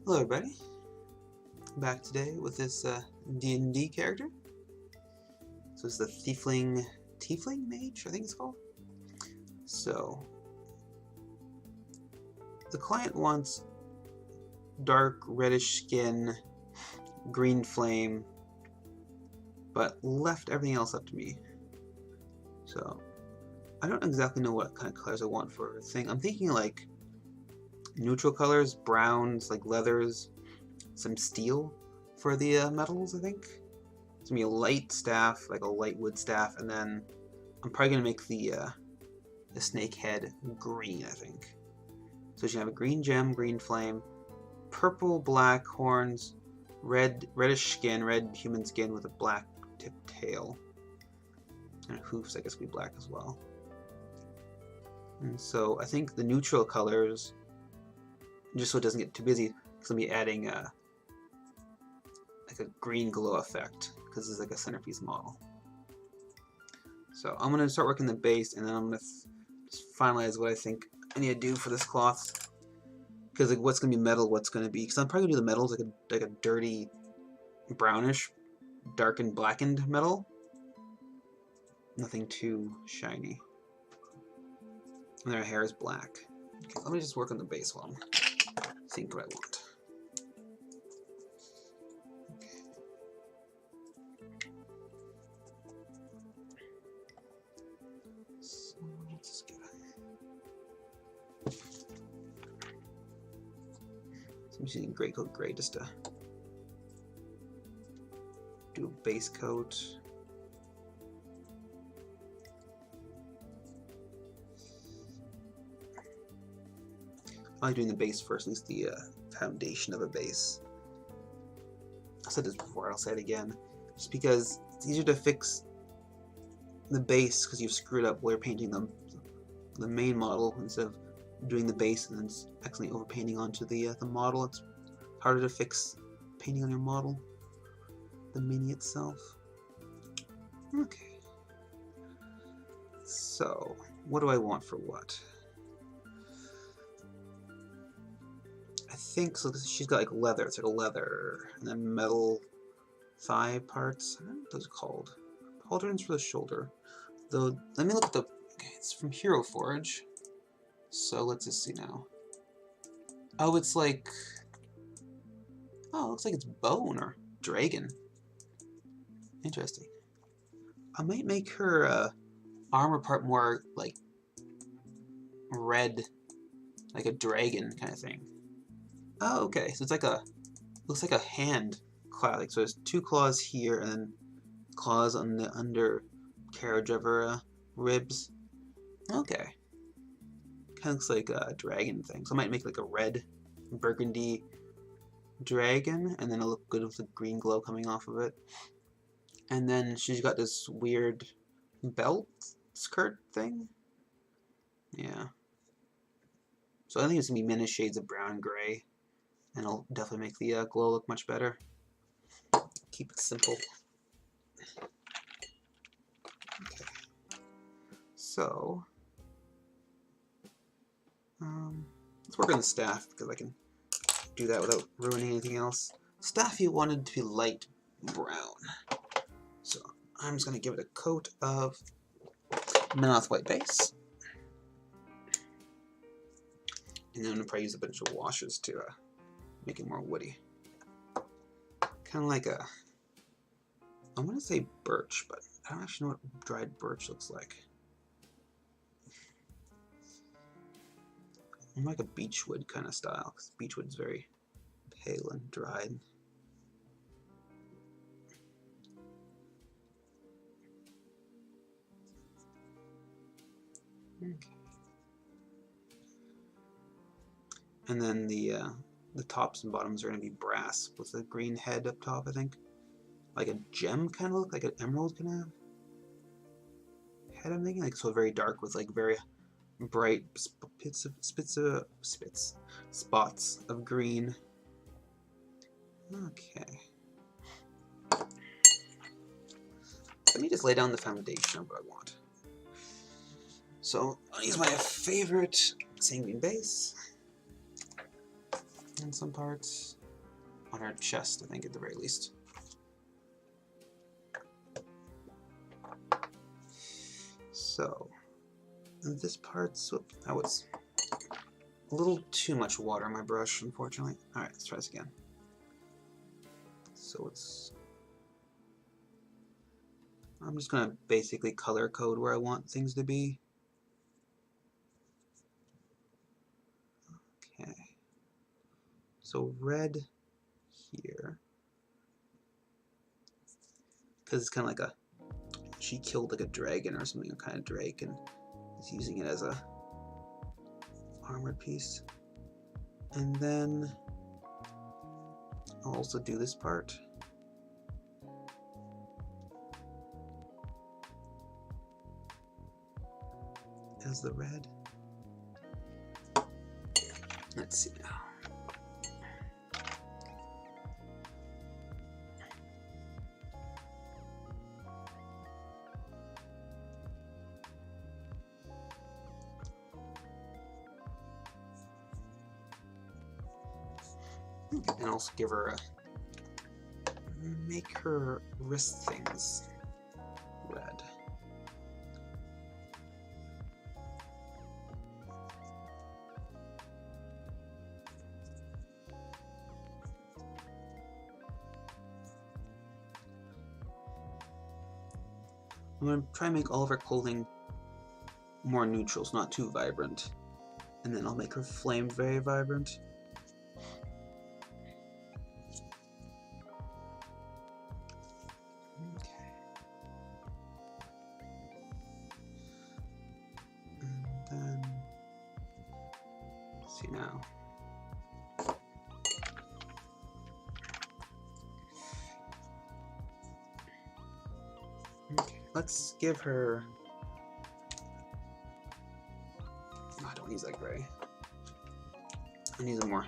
Hello everybody, back today with this DnD character. So it's the Tiefling Mage, I think it's called. So, the client wants dark reddish skin, green flame, but left everything else up to me. So, I don't exactly know what kind of colors I want for a thing. I'm thinking like neutral colors, browns, like leathers, some steel for the metals, I think. It's gonna be a light staff, like a light wood staff, and then I'm probably gonna make the snake head green, I think. So she's gonna have a green gem, green flame, purple black horns, reddish skin, red human skin with a black tipped tail, and hoofs, I guess, will be black as well. And so I think the neutral colors, just so it doesn't get too busy, because I'm gonna be adding like a green glow effect, because this is like a centerpiece model. So I'm going to start working the base, and then I'm going to just finalize what I think I need to do for this cloth. Because like, what's going to be metal, what's going to be... Because I'm probably going to do the metals like a dirty, brownish, darkened, blackened metal. Nothing too shiny. And their hair is black. Okay, let me just work on the base while I think what I want. I'm just using gray coat gray just to do a base coat. I like doing the base first, at least the foundation of a base. I said this before, I'll say it again. Just because it's easier to fix the base because you've screwed up while you're painting the main model instead of doing the base and then accidentally overpainting onto the model. It's harder to fix painting on your model, the mini itself. Okay. So, what do I want for what? I think so. She's got like leather. It's like a leather, and then metal thigh parts. I don't know what those are called. Pauldrons for the shoulder. Though, let me look at the. Okay, it's from Hero Forge. So let's just see now. Oh, it's like... Oh, it looks like it's bone or dragon. Interesting. I might make her armor part more like red, like a dragon kind of thing. Oh, okay. So it's like a... Looks like a hand claw. Like, so there's two claws here and then claws on the undercarriage of her ribs. Okay. Kind of looks like a dragon thing. So I might make like a red burgundy dragon, and then it'll look good with the green glow coming off of it. And then she's got this weird belt skirt thing. Yeah. So I think it's gonna be many shades of brown gray, and it'll definitely make the glow look much better. Keep it simple. Okay. So. Let's work on the staff, because I can do that without ruining anything else. Staff you wanted to be light brown. So I'm just going to give it a coat of Menoth white base. And then I'm going to probably use a bunch of washes to make it more woody. Kind of like a... I'm going to say birch, but I don't actually know what dried birch looks like. Like a beechwood kind of style, because beechwood's very pale and dried. Okay. And then the tops and bottoms are going to be brass with a green head up top, I think. Like a gem kind of look, like an emerald kind of head, I'm thinking. Like, so very dark with like very bright spots of green. Okay. Let me just lay down the foundation of what I want. So I'll use my favorite sanguine base in some parts. on her chest, I think, at the very least. So, this part's... Whoop, that was a little too much water on my brush, unfortunately. Alright, let's try this again. So it's... I'm just going to basically color code where I want things to be. Okay. So red here. Because it's kind of like a... She killed like a dragon or something, a kind of drake, and is using it as a armored piece. And then I'll also do this part. As the red. Let's see now. And also give her a... make her wrist things red. I'm going to try and make all of her clothing more neutrals, not too vibrant. And then I'll make her flame very vibrant. Okay. And then, let's see now. Okay, let's give her... Oh, I don't use that gray. I need a more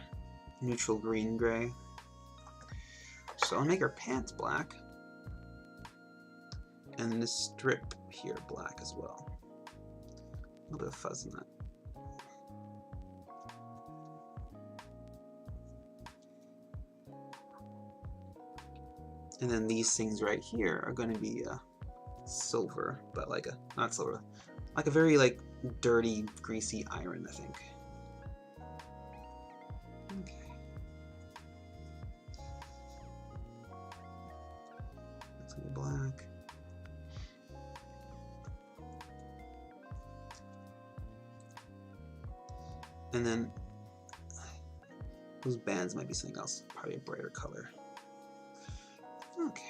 neutral green gray. So I'll make her pants black. And then this strip here black as well. A little bit of fuzz in that. And then these things right here are going to be silver, but like a, not silver, like a very like dirty, greasy iron, I think. Okay. That's gonna be black. And then those bands might be something else, probably a brighter color. Okay.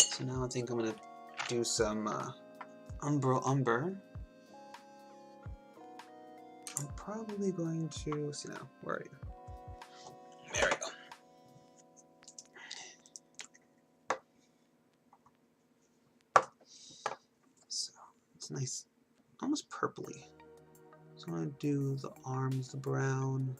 So now I think I'm gonna do some umber. I'm probably going to see now. Where are you? There we go. So it's nice, almost purpley. So I'm gonna do the arms, the brown.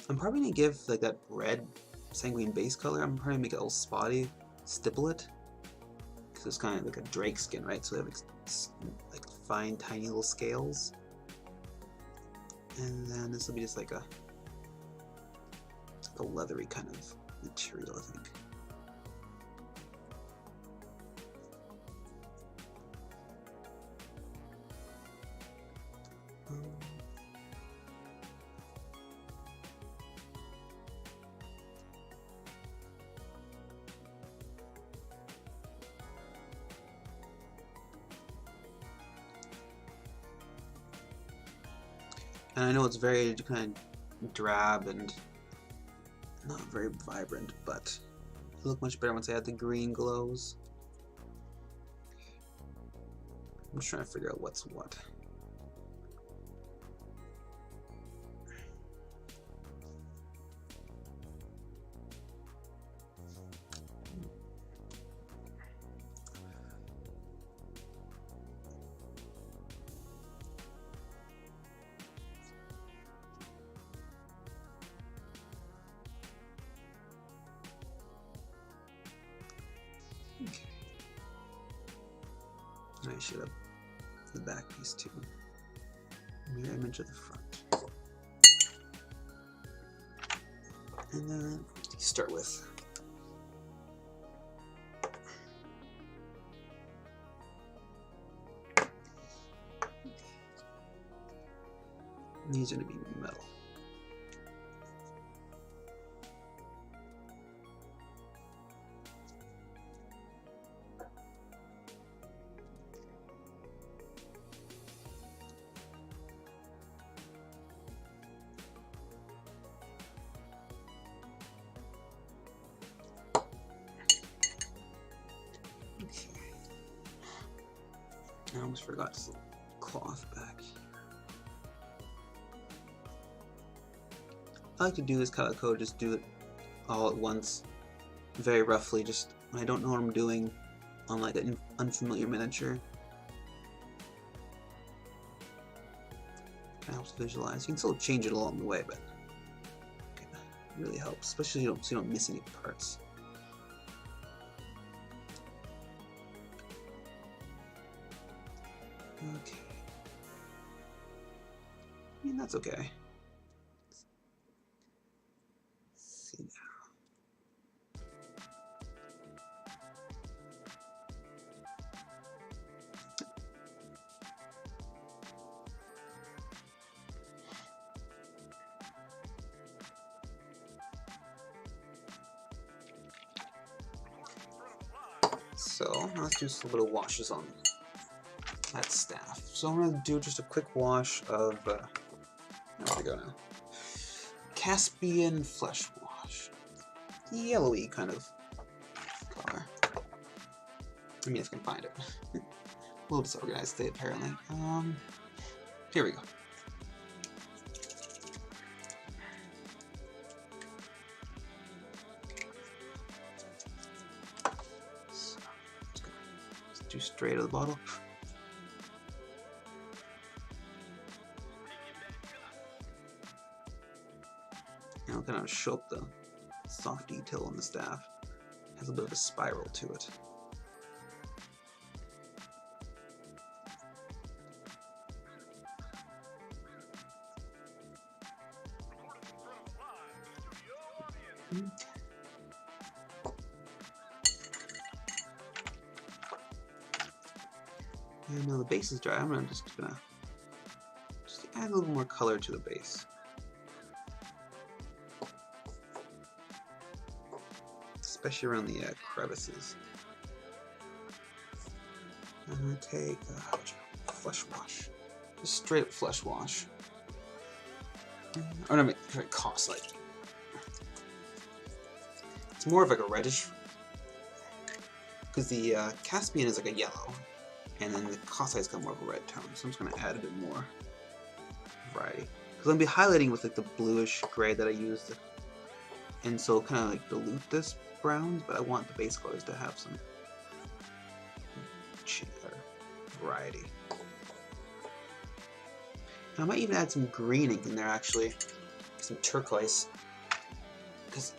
I'm probably gonna give like that red sanguine base color. I'm probably gonna make it a little spotty, stipple it, because it's kind of like a drake skin, right? So they have like fine, tiny little scales. And then this will be just like a leathery kind of material, I think. And I know it's very kind of drab and not very vibrant, but it'll look much better once I add the green glows. I'm just trying to figure out what's what. I should have the back piece too. Mirror image of the front. And then you start with these are going to be metal. I almost forgot this little cloth back here. I like to do this color code, just do it all at once, very roughly, just when I don't know what I'm doing on like an unfamiliar miniature. Kind of helps visualize. You can still change it along the way, but it really helps, especially so you don't miss any parts. Okay. I mean, that's okay. Let's see now. So, let's do some little washes on that staff. So I'm going to do just a quick wash of, where we go now? Caspian Flesh Wash. Yellowy kind of color. I mean, if I can find it. A little disorganized state, apparently. Here we go. So, let's do straight out of the bottle. It'll kind of show up the soft detail on the staff. It has a bit of a spiral to it. And now the base is dry. I'm just gonna add a little more color to the base. Especially around the crevices. I'm going to take flesh wash. Just straight up flesh wash. Or no, it costs like. It's more of like a reddish. Because the Caspian is like a yellow. And then the Cossai is kind of more of a red tone. So I'm just going to add a bit more variety. Because I'm going to be highlighting with like the bluish gray that I used. And so kind of like dilute this browns, but I want the base colors to have some variety. And I might even add some green ink in there, actually, some turquoise, because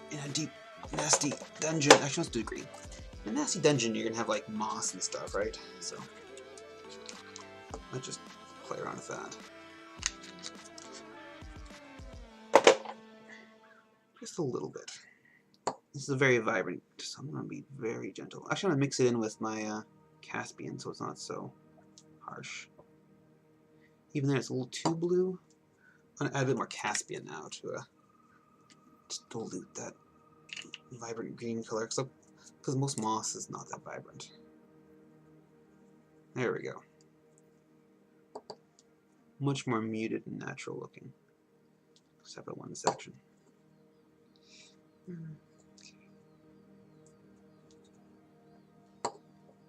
in a deep, nasty dungeon, actually let's do green. In a nasty dungeon, you're gonna have like moss and stuff, right? So let's just play around with that, just a little bit. This is a very vibrant, so I'm going to be very gentle. Actually, I'm going to mix it in with my Caspian so it's not so harsh. Even though it's a little too blue, I'm going to add a bit more Caspian now to dilute that vibrant green color, because most moss is not that vibrant. There we go. Much more muted and natural looking, except for one section.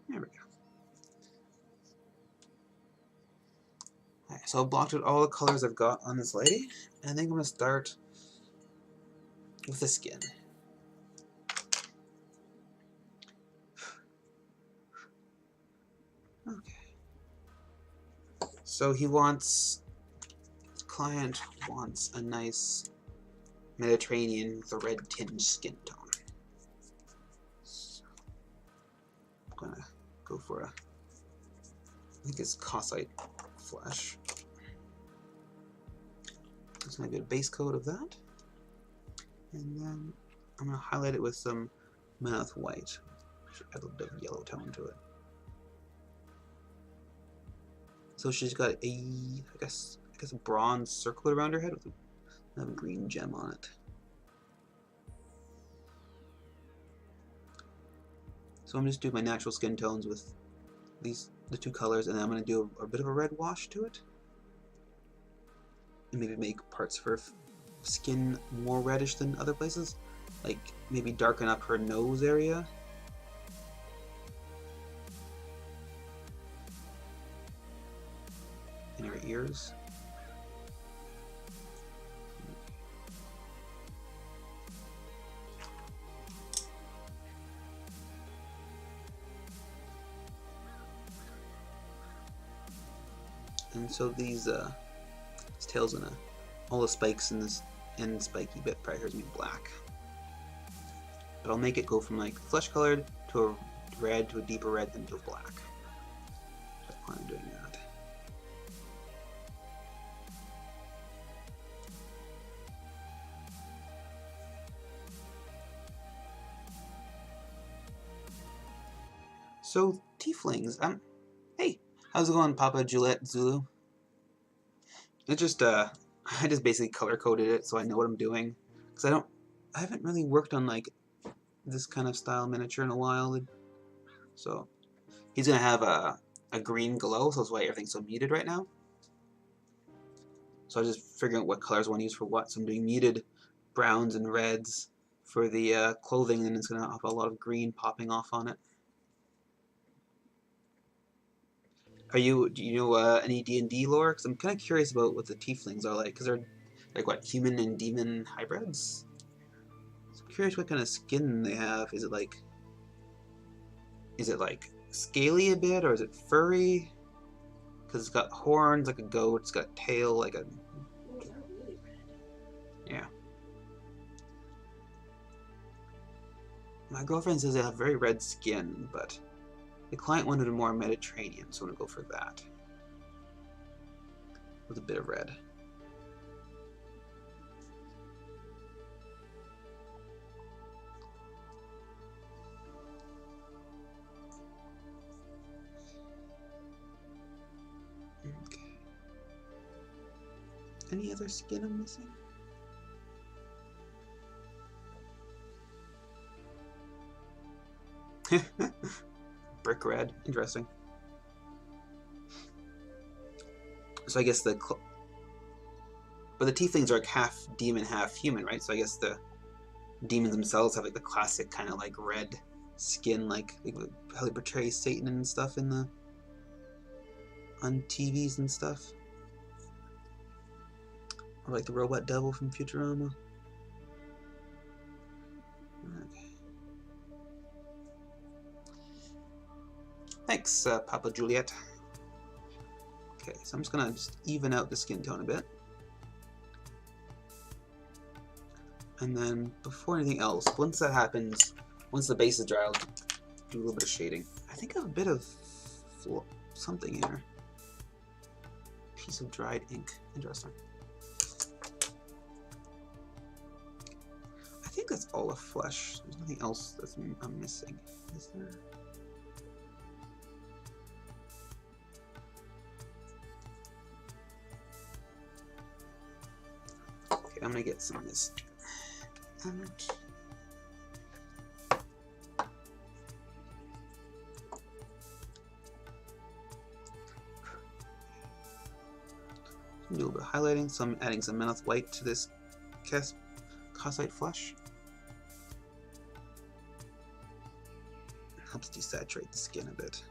There we go. Alright, so I've blocked out all the colors I've got on this lady, and I think I'm going to start with the skin. Okay. So the client wants a nice Mediterranean with a red tinge skin tone. So I'm going to go for a I think it's Cossite flesh. Just gonna get a base coat of that, and then I'm gonna highlight it with some Mammoth White. Should add a little bit of yellow tone to it. So she's got a, I guess a bronze circle around her head with a green gem on it. So I'm just doing my natural skin tones with the two colors, and then I'm going to do a bit of a red wash to it. And maybe make parts of her skin more reddish than other places. Like maybe darken up her nose area. And her ears. And so these tail's gonna, all the spikes in this end spiky bit probably is gonna be black. But I'll make it go from like flesh colored to a red to a deeper red then to a black. So I plan on doing that. So tieflings, hey, how's it going, Papa Juliet Zulu? It just I just basically color coded it so I know what I'm doing, because I haven't really worked on like this kind of style miniature in a while. So he's gonna have a green glow, so that's why everything's so muted right now. So I was just figuring out what colors I want to use for what. So I'm doing muted browns and reds for the clothing, and it's gonna have a lot of green popping off on it. Do you know any D&D lore? Because I'm kind of curious about what the tieflings are like, because they're like what, human and demon hybrids? So I'm curious what kind of skin they have. Is it like scaly a bit, or is it furry? Because it's got horns like a goat, it's got a tail like a... Yeah. My girlfriend says they have very red skin, but the client wanted a more Mediterranean, so I'm going to go for that. With a bit of red. Okay. Any other skin I'm missing? Brick red, interesting. So I guess but the tieflings are like half demon, half human, right? So I guess the demons themselves have like the classic kind of like red skin, like how they portray Satan and stuff on TVs and stuff. Or like the robot devil from Futurama. Okay. Thanks, Papa Juliet. Okay, so I'm just gonna even out the skin tone a bit. And then, before anything else, once that happens, once the base is dry, I'll do a little bit of shading. I think I have a bit of something here. Piece of dried ink. Interesting. I think that's all the flesh. There's nothing else that I'm missing. Is there? Okay, I'm gonna get some of this out. Do a little bit of highlighting, so I'm adding some Mammoth White to this Cossite flesh. It helps desaturate the skin a bit.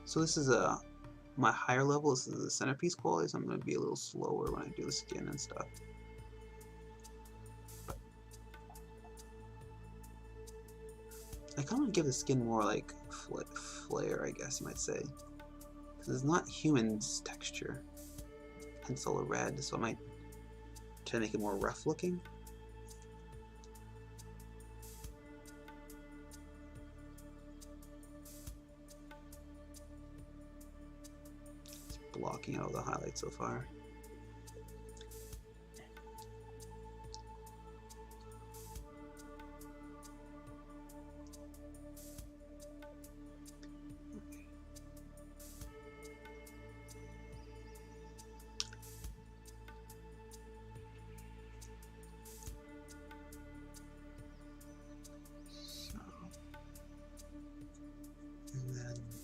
So this is my higher level. This is the centerpiece quality, so I'm going to be a little slower when I do the skin and stuff. I kind of want to give the skin more like flair, I guess you might say. Because it's not human's texture. Pencil red, so I might try to make it more rough looking. It's blocking out all the highlights so far.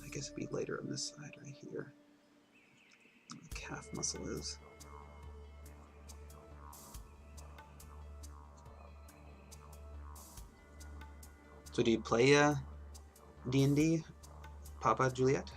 I guess it'd be later on this side right here. The calf muscle is. So do you play DnD, Papa Juliet?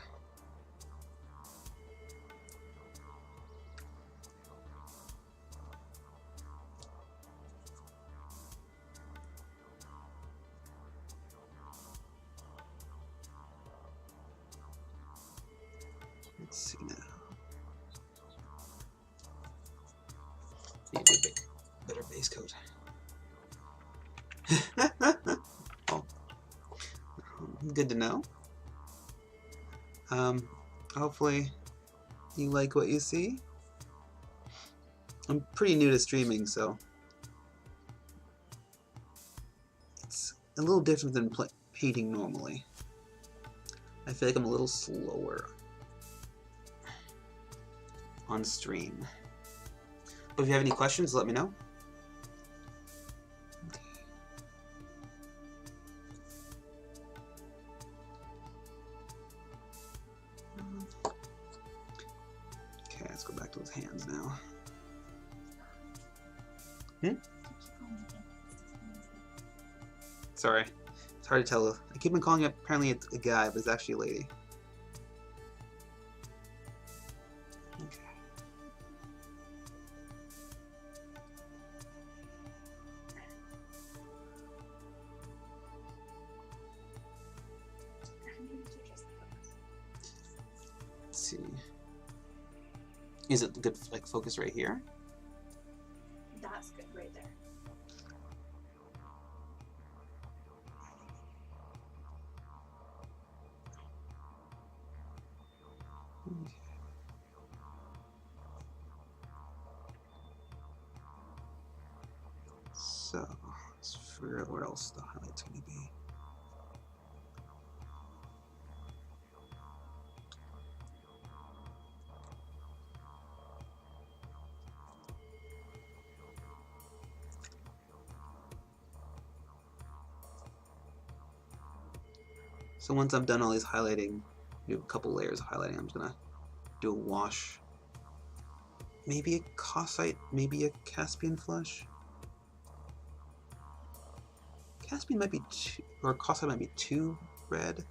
Let's see now. Need a better base coat. Oh, good to know. Hopefully you like what you see. I'm pretty new to streaming, so it's a little different than painting normally. I feel like I'm a little slower on stream. But if you have any questions, let me know. Okay, let's go back to those hands now. Sorry, it's hard to tell. I keep on calling it, apparently it's a guy, but it's actually a lady. Okay. Let's see. Is it good, like, focus right here? That's good right there. Okay. So, let's figure out where else the highlight's going to be. So once I've done all these highlighting, do a couple layers of highlighting, I'm just gonna do a wash. Maybe a Cossite, maybe a Caspian flush. Caspian might be too, or Cossite might be too red.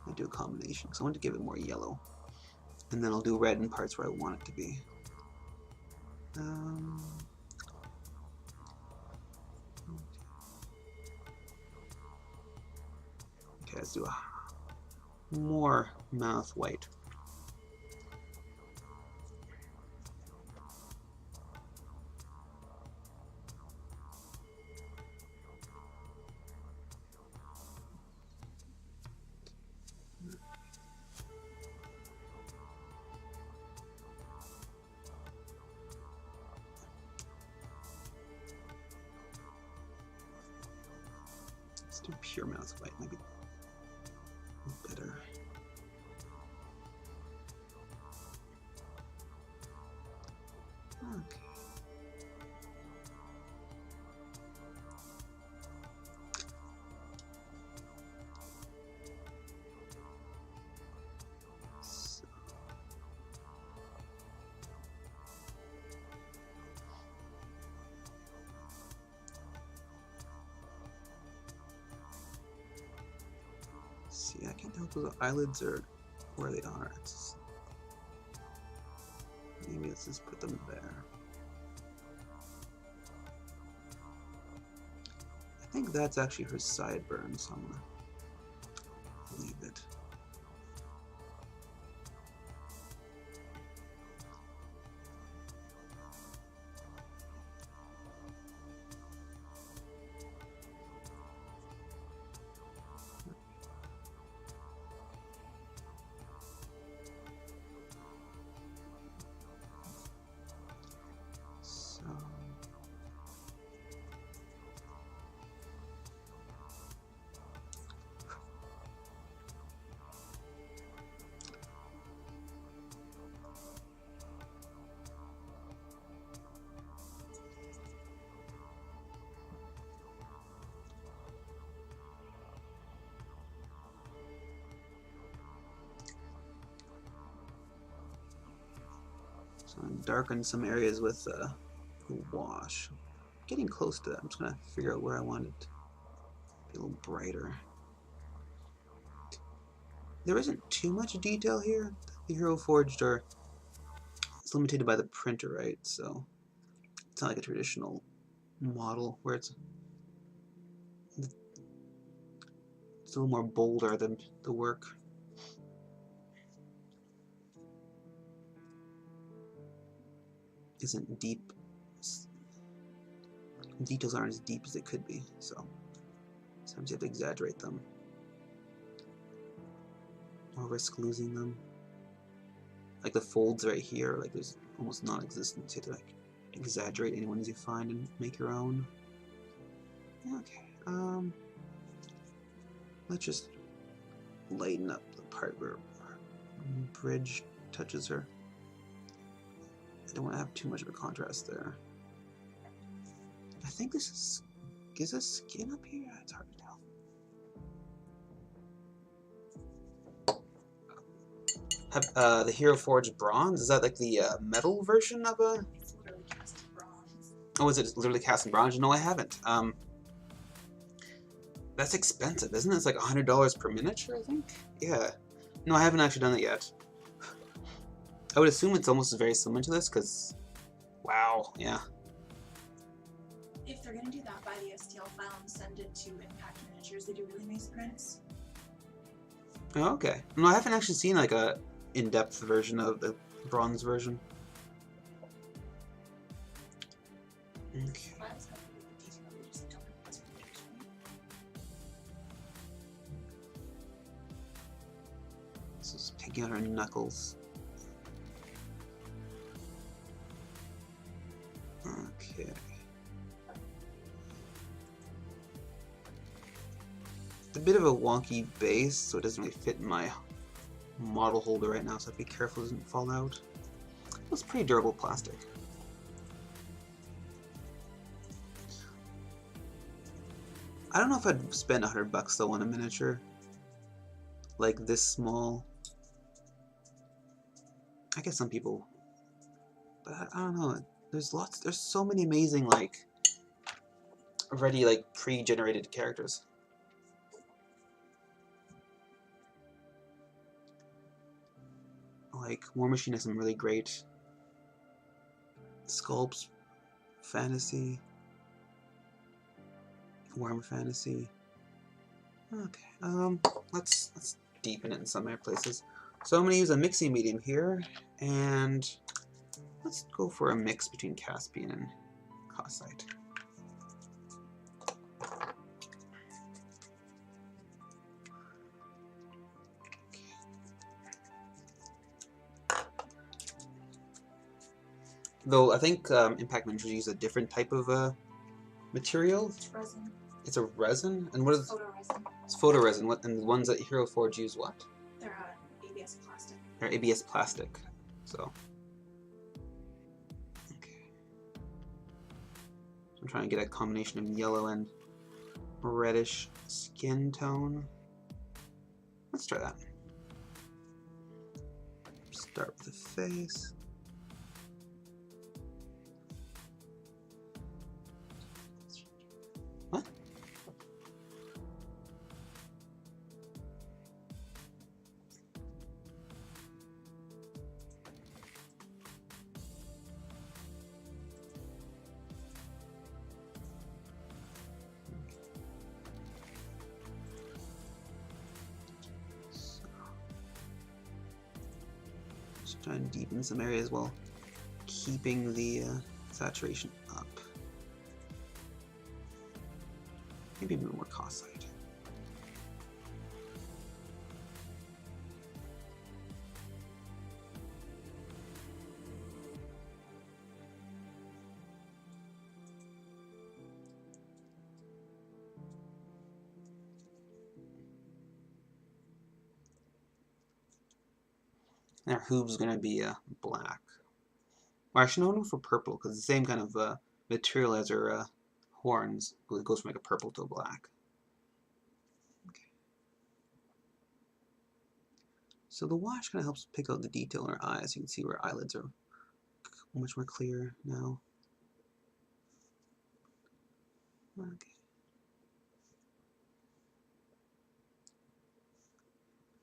I do a combination, because I want to give it more yellow. And then I'll do red in parts where I want it to be. Okay, let's do a more mouth white. Let's do pure mouth white, maybe better. Okay. So. See, I can't tell if those eyelids are where they are. Maybe let's just put them there. I think that's actually her sideburns. So I'm gonna So I'm darken some areas with wash. Getting close to that. I'm just gonna figure out where I want it to be a little brighter. There isn't too much detail here. The Hero Forged it's limited by the printer, right? So it's not like a traditional model where it's a little more bolder than the work. Isn't deep. Details aren't as deep as they could be, so sometimes you have to exaggerate them or risk losing them. Like the folds right here, like there's almost non-existent. So you have to like exaggerate any ones you find and make your own. Okay, let's just lighten up the part where our bridge touches her. I don't want to have too much of a contrast there. I think this is this skin up here? It's hard to tell. Have the Hero Forged bronze? Is that like the metal version of a? It's literally cast in bronze. Oh, is it literally cast in bronze? No, I haven't. That's expensive, isn't it? It's like $100 per miniature, I think. Yeah. No, I haven't actually done it yet. I would assume it's almost very similar to this, because, wow, yeah. If they're gonna do that, buy the STL file and send it to Impact Miniatures. They do really nice prints. Oh, okay. No, I haven't actually seen like a in-depth version of the bronze version. Okay. Files have really good detail. We just don't have this protection. This is taking out her knuckles. Okay. It's a bit of a wonky base, so it doesn't really fit in my model holder right now, so I have to be careful it doesn't fall out. It's pretty durable plastic. I don't know if I'd spend $100 though on a miniature like this small. I guess some people, but I don't know. There's so many amazing like already like pre-generated characters. Like War Machine has some really great sculpts, fantasy, Warhammer Fantasy. Okay, let's deepen it in some other places. So I'm gonna use a mixing medium here, and let's go for a mix between Caspian and Cossite. Though I think Impact Miniatures use a different type of material. It's resin. It's a resin, and what is? Photo resin. It's photo resin. What and the ones that Hero Forge use what? They're ABS plastic. They're ABS plastic. So. Okay. So I'm trying to get a combination of yellow and reddish skin tone. Let's try that. Start with the face. What? Just trying to deepen some areas while keeping the saturation up. Maybe a bit more Cossite. And our hooves going to be black. Or actually, no, for purple, because it's the same kind of material as our horns. It goes from like a purple to a black. Okay. So the wash kind of helps pick out the detail in our eyes. You can see where eyelids are much more clear now. Okay.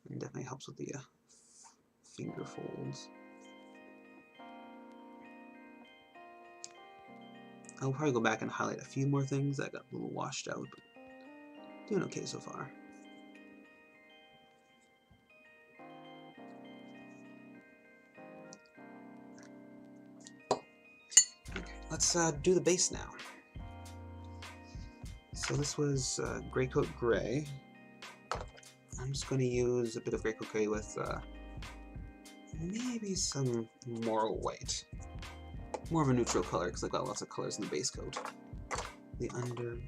And definitely helps with the finger folds. I'll probably go back and highlight a few more things that got a little washed out, but doing okay so far. Okay, let's do the base now. So this was Greycoat Gray. I'm just going to use a bit of Greycoat Gray with maybe some more white. More of a neutral color because I've got lots of colors in the base coat. The undercoat.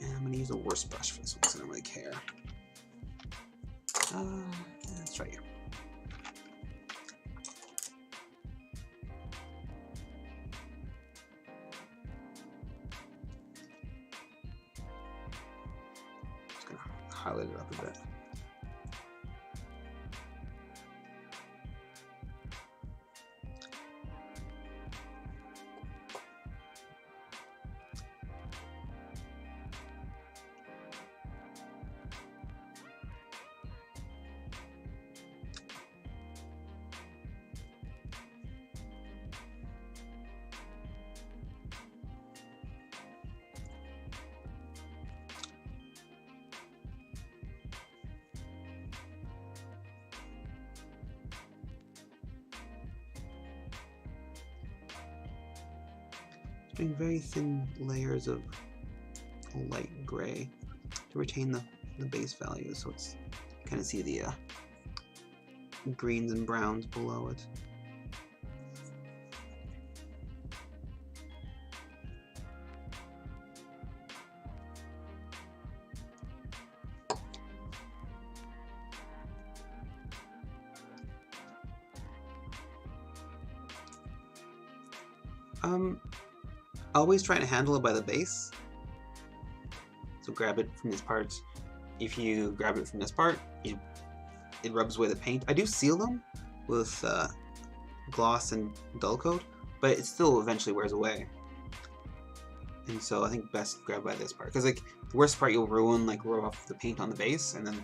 And I'm going to use a worse brush for this one, so I don't really care. Let's try here. Just going to highlight it up a bit. Doing very thin layers of light gray to retain the base values, so it's kind of see the greens and browns below it. Always trying to handle it by the base. So grab it from these parts. If you grab it from this part, it rubs away the paint. I do seal them with gloss and dull coat, but it still eventually wears away. And so I think best grab by this part, because like the worst part you'll ruin, like rub off the paint on the base, and then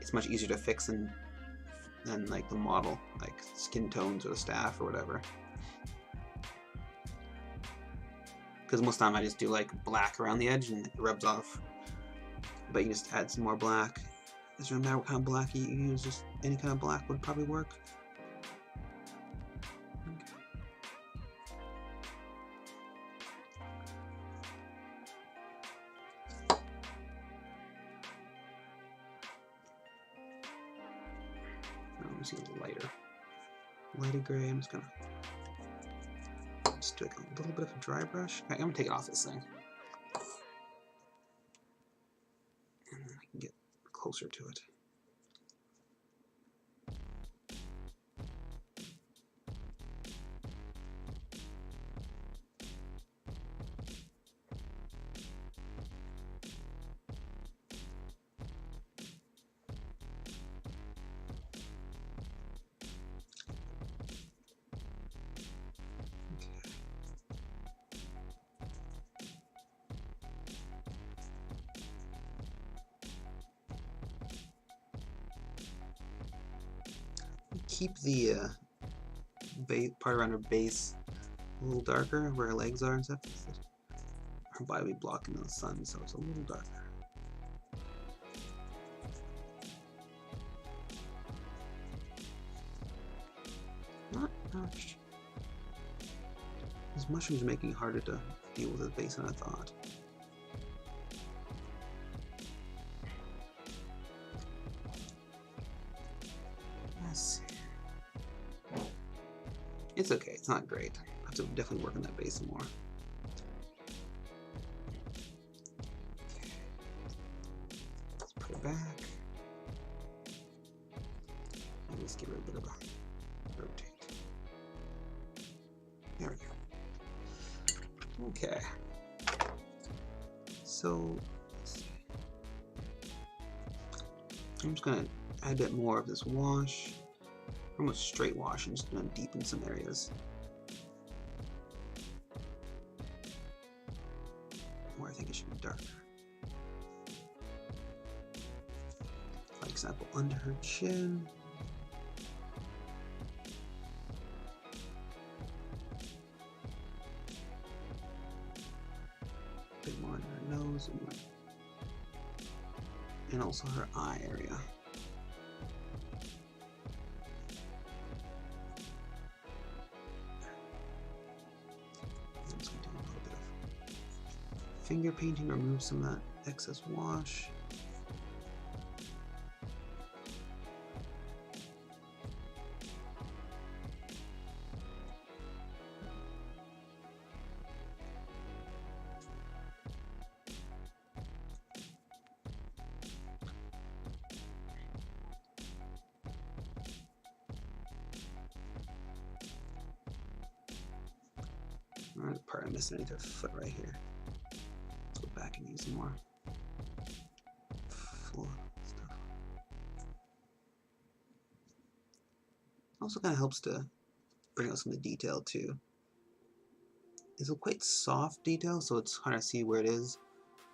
it's much easier to fix than like the model, like skin tones or the staff or whatever. Because most of the time I just do like black around the edge and it rubs off. But you just add some more black. It doesn't matter what kind of black you use, just any kind of black would probably work. Okay. I'm just going to lighter gray. I'm just going to do like a little bit of a dry brush. Okay, I'm going to take it off this thing. And then I can get closer to it. Keep the part around her base a little darker, where her legs are and stuff. Her body will be blocking the sun, so it's a little darker. Not much. These mushrooms are making it harder to deal with the base than I thought. It's okay, it's not great. I have to definitely work on that base some more. Okay. Let's put it back. And just give her a bit of a rotate. There we go. Okay. So, let's see. I'm just gonna add a bit more of this wash. Almost straight wash and just gonna deepen some areas. Or I think it should be darker. For example, under her chin. A bit more under her nose and also her eye area. I'm just going to do a little bit of finger painting, remove some of that excess wash. Alright, the part I'm missing underneath her foot right here. Let's go back and use some more floor stuff. Also kind of helps to bring out some of the detail too. It's a quite soft detail, so it's hard to see where it is.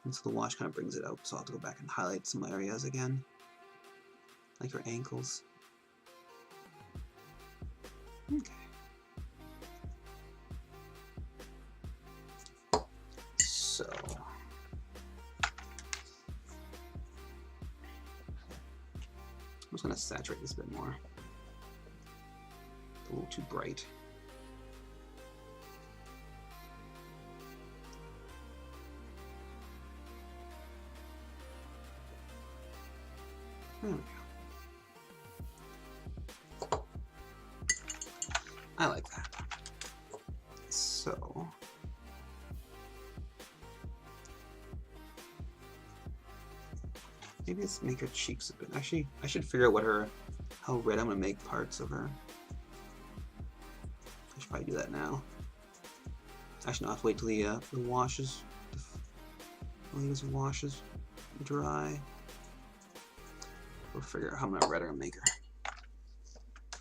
And so the wash kind of brings it out, so I'll have to go back and highlight some areas again. Like her ankles. Okay. So I'm just going to saturate this a bit more. It's a little too bright. There we go. I like that. So maybe let's make her cheeks a bit. Actually, I should figure out how red I'm gonna make parts of her. I should probably do that now. Actually, no, I'll have to wait till the washes, the washes dry. We'll figure out how much red I'm gonna make her.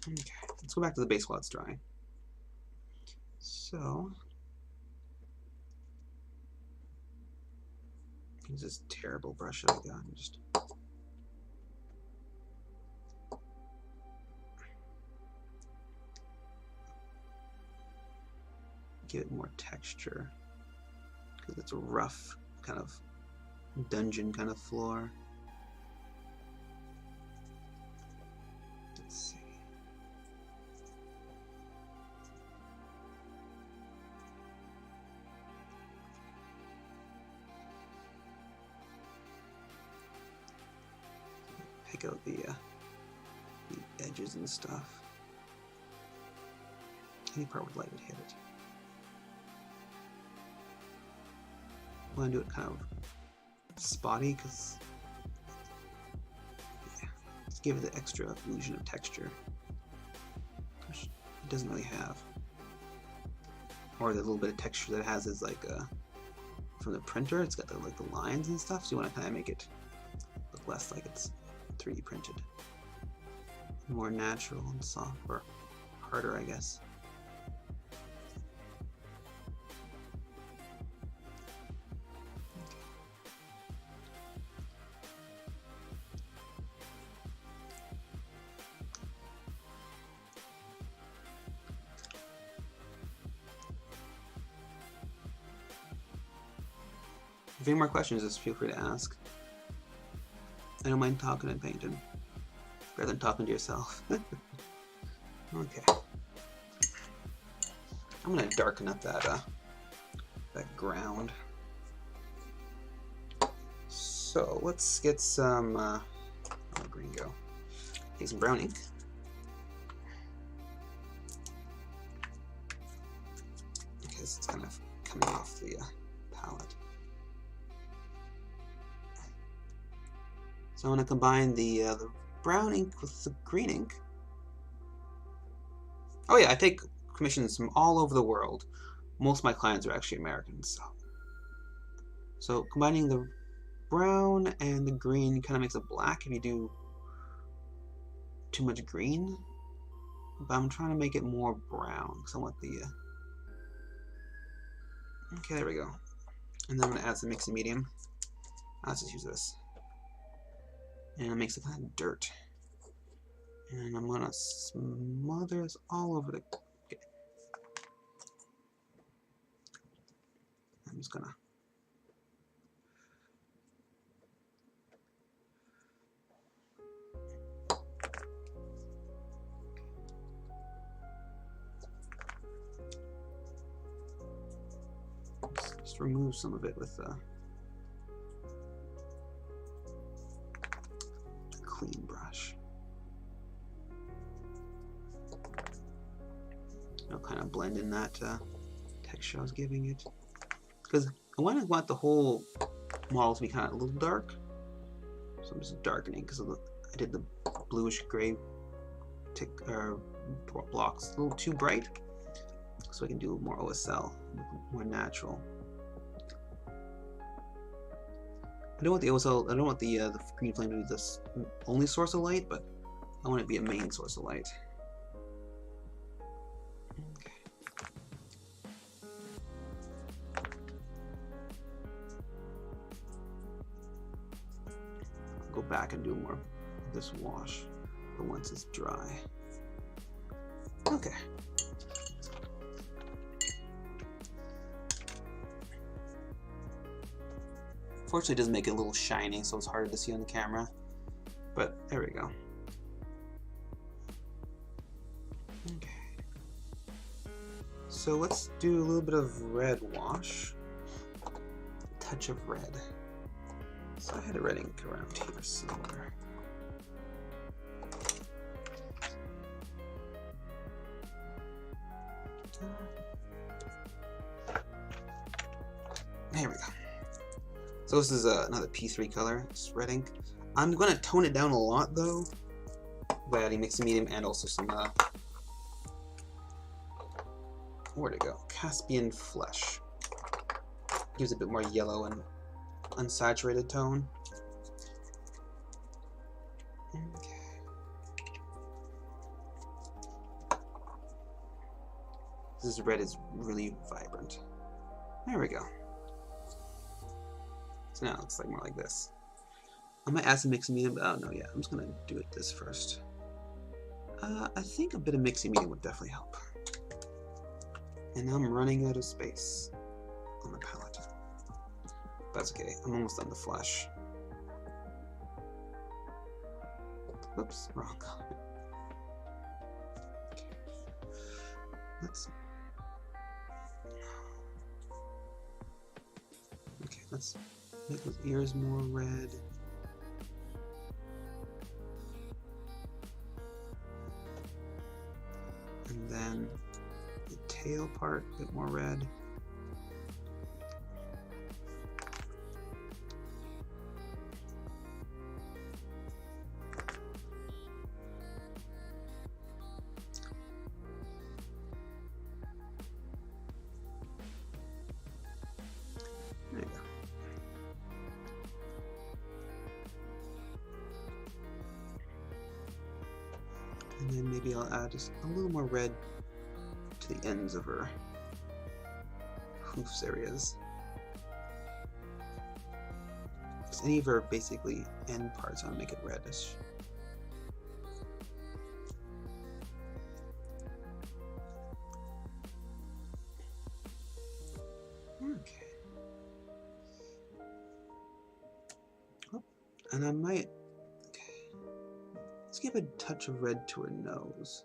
Okay, let's go back to the base while it's drying. So use this terrible brush that I got and just give it more texture because it's a rough kind of dungeon kind of floor. Let's see. Pick out the edges and stuff. Any part where light would hit it. I want to do it kind of spotty because yeah, let's give it the extra illusion of texture, which it doesn't really have. Or the little bit of texture that it has is like from the printer. It's got the lines and stuff, so you want to kind of make it look less like it's 3D printed, more natural and soft, or harder, I guess. If you have any more questions, just feel free to ask. I don't mind talking and painting, rather than talking to yourself. Okay. I'm gonna darken up that ground. So let's get some where'd green go? Get some brown ink. Because it's kind of coming off the palette. So I'm going to combine the brown ink with the green ink. Oh yeah, I take commissions from all over the world. Most of my clients are actually Americans. So combining the brown and the green kind of makes a black if you do too much green, but I'm trying to make it more brown because I want the. Okay, there we go. And then I'm gonna add some mixing medium. Let's just use this, and it makes it kind of dirt. And I'm gonna smother this all over the. Okay. I'm just gonna. Just remove some of it with a clean brush. I'll kind of blend in that texture I was giving it, because I want the whole model to be kind of a little dark, so I'm just darkening because I did the bluish gray blocks a little too bright, so I can do more OSL, more natural. I don't want the OSL. I don't want the green flame to be this only source of light, but I want it to be a main source of light. Okay. I'll go back and do more of this wash, but once it's dry. Okay. Fortunately, it does make it a little shiny, so it's harder to see on the camera. But there we go. Okay. So let's do a little bit of red wash. Touch of red. So I had a red ink around here somewhere. There we go. So this is another P3 color, it's red ink. I'm going to tone it down a lot though, by adding mixing medium and also some, where'd it go? Caspian flesh. Gives a bit more yellow and unsaturated tone. Okay. This red is really vibrant. There we go. So now it looks like more like this. I might add some mixing medium, but oh no, yeah, I'm just gonna do it this first. I think a bit of mixing medium would definitely help. And I'm running out of space on the palette. That's okay, I'm almost done the flesh. Oops, wrong color. Okay. Let's make those ears more red. And then the tail part a bit more red. There you go. And then maybe I'll add just a little more red to the ends of her hoofs areas. Because any of her basically end parts, I'll make it reddish. Okay. Oh, and I might. Let's give a touch of red to her nose.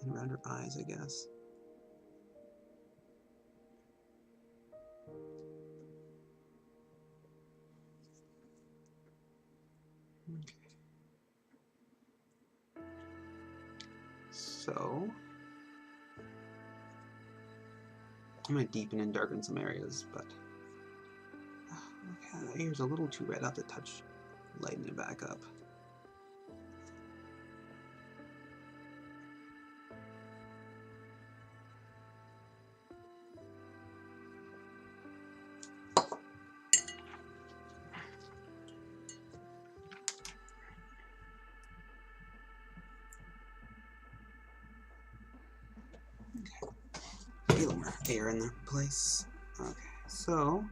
And around her eyes, I guess. Okay. So I'm going to deepen and darken some areas, but okay, the ear's a little too red. I'll have to touch, lighten it back up. air in the place. Okay, so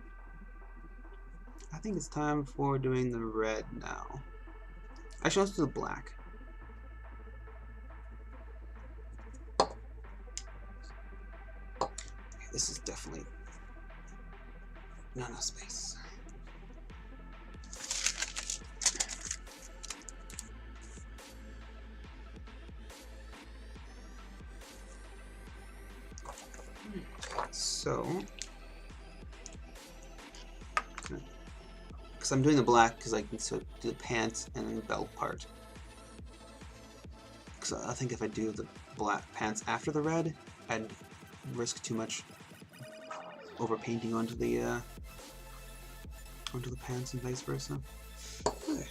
I think it's time for doing the red now. Actually, let's do the black. Okay, this is definitely not enough space. So, because I'm doing the black because I can do the pants and the belt part. Because I think if I do the black pants after the red, I'd risk too much overpainting onto the pants and vice versa. Okay.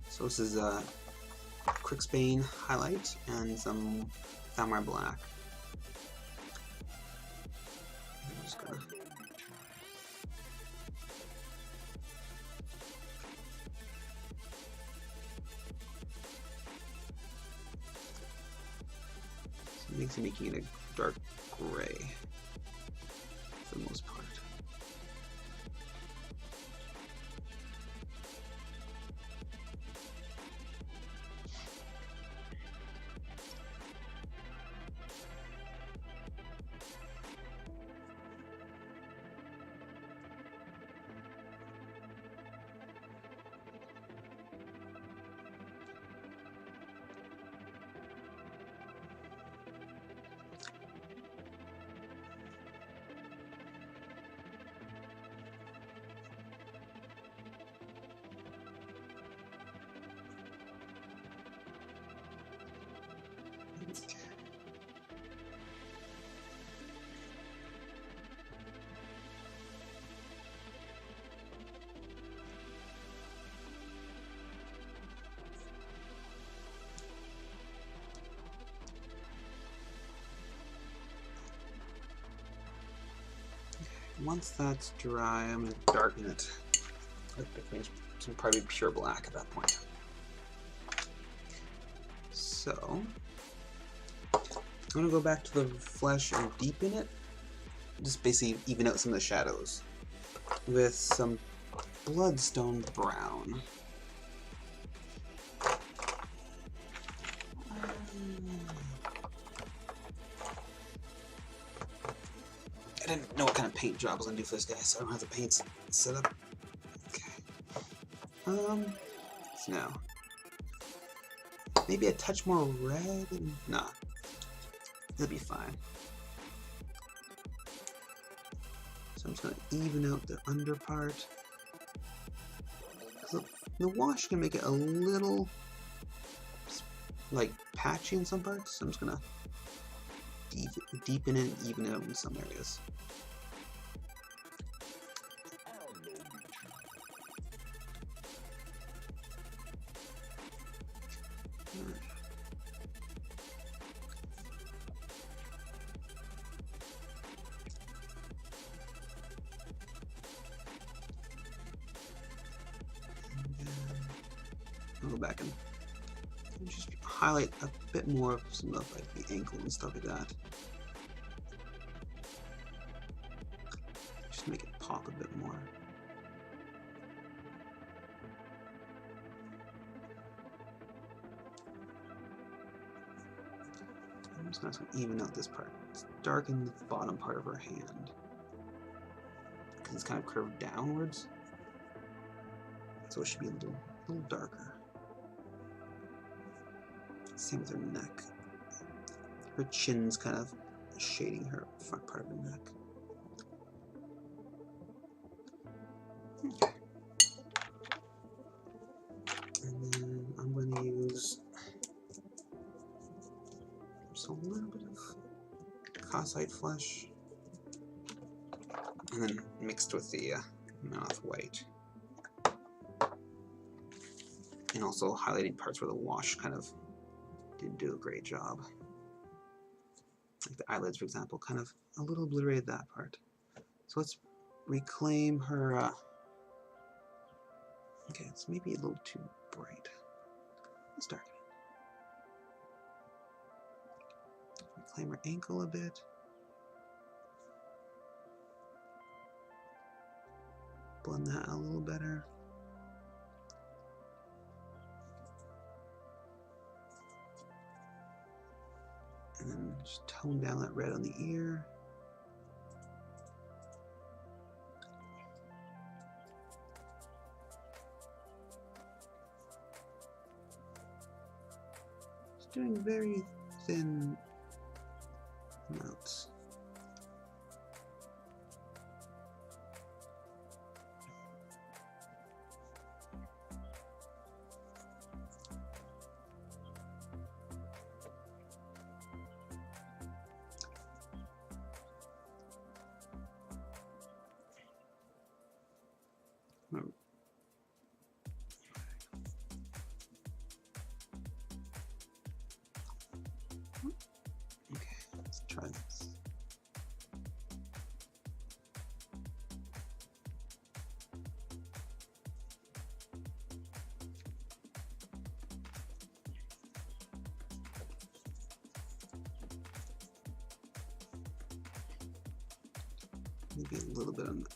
So this is a Crixbane highlight and some Thalmor black. I'm just gonna making it a dark gray for the most part. Once that's dry, I'm going to darken it. That means it's probably pure black at that point. So, I'm going to go back to the flesh and deepen it. Just basically even out some of the shadows with some bloodstone brown. I didn't know what kind of paint job I was going to do for this guy, so I don't have the paints set up. Okay. So now, maybe a touch more red? Nah, it'll be fine. So I'm just going to even out the under part. The wash can make it a little, like, patchy in some parts, so I'm just going to deepen it and even it out in some areas. I'll go back and just highlight a bit more of some of like the ankle and stuff like that. Just make it pop a bit more. I'm just going to even out this part. Let's darken the bottom part of her hand, because it's kind of curved downwards, so it should be a little darker. Same with her neck. Her chin's kind of shading her front part of her neck. Okay. And then I'm going to use just a little bit of Cossite flesh, and then mixed with the mouth white. And also highlighting parts where the wash kind of didn't do a great job. Like the eyelids, for example, kind of a little obliterated that part. So let's reclaim her. Okay, it's maybe a little too bright. Let's darken it. Reclaim her ankle a bit. Blend that out a little better. And then just tone down that red on the ear. Just doing very thin amounts. Okay, let's try this. Maybe a little bit on that.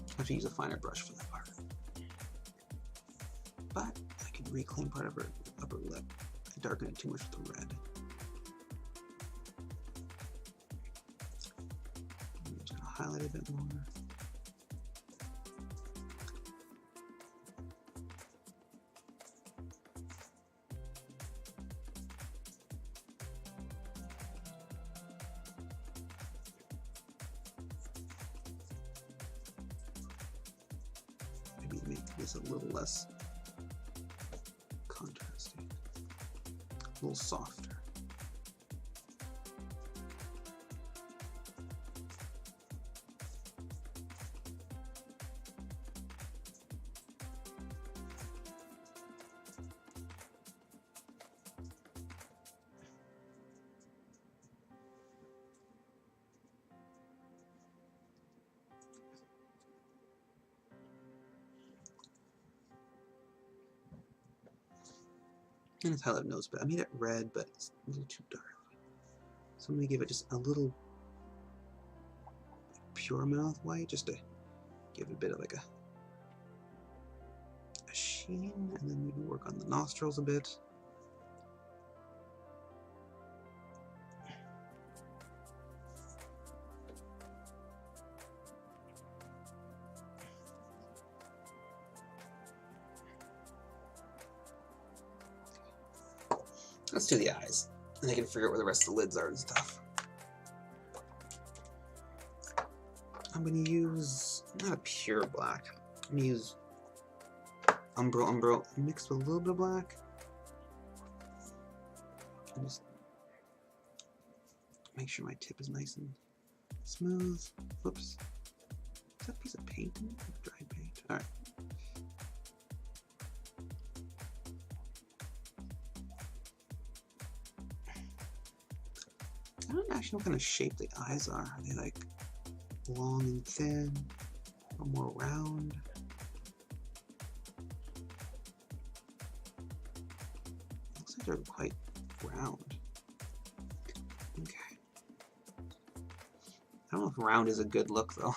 I have to use a finer brush for that part. But I can reclaim part of her upper lip. I darken it too much with the red. I'm just gonna highlight a bit more. Maybe make this a little less contrasting, a little softer. And it's highlight nose, but I made it red, but it's a little too dark. So I'm gonna give it just a little pure mouth white, just to give it a bit of like a sheen, and then maybe work on the nostrils a bit. Let's do the eyes, and I can figure out where the rest of the lids are and stuff. I'm going to use, not a pure black, I'm going to use Umbro mixed with a little bit of black. And just make sure my tip is nice and smooth. Whoops. Is that a piece of paint in it? Dried paint. Alright. I don't actually know what kind of shape the eyes are. Are they like long and thin, or more round? Looks like they're quite round. Okay. I don't know if round is a good look though.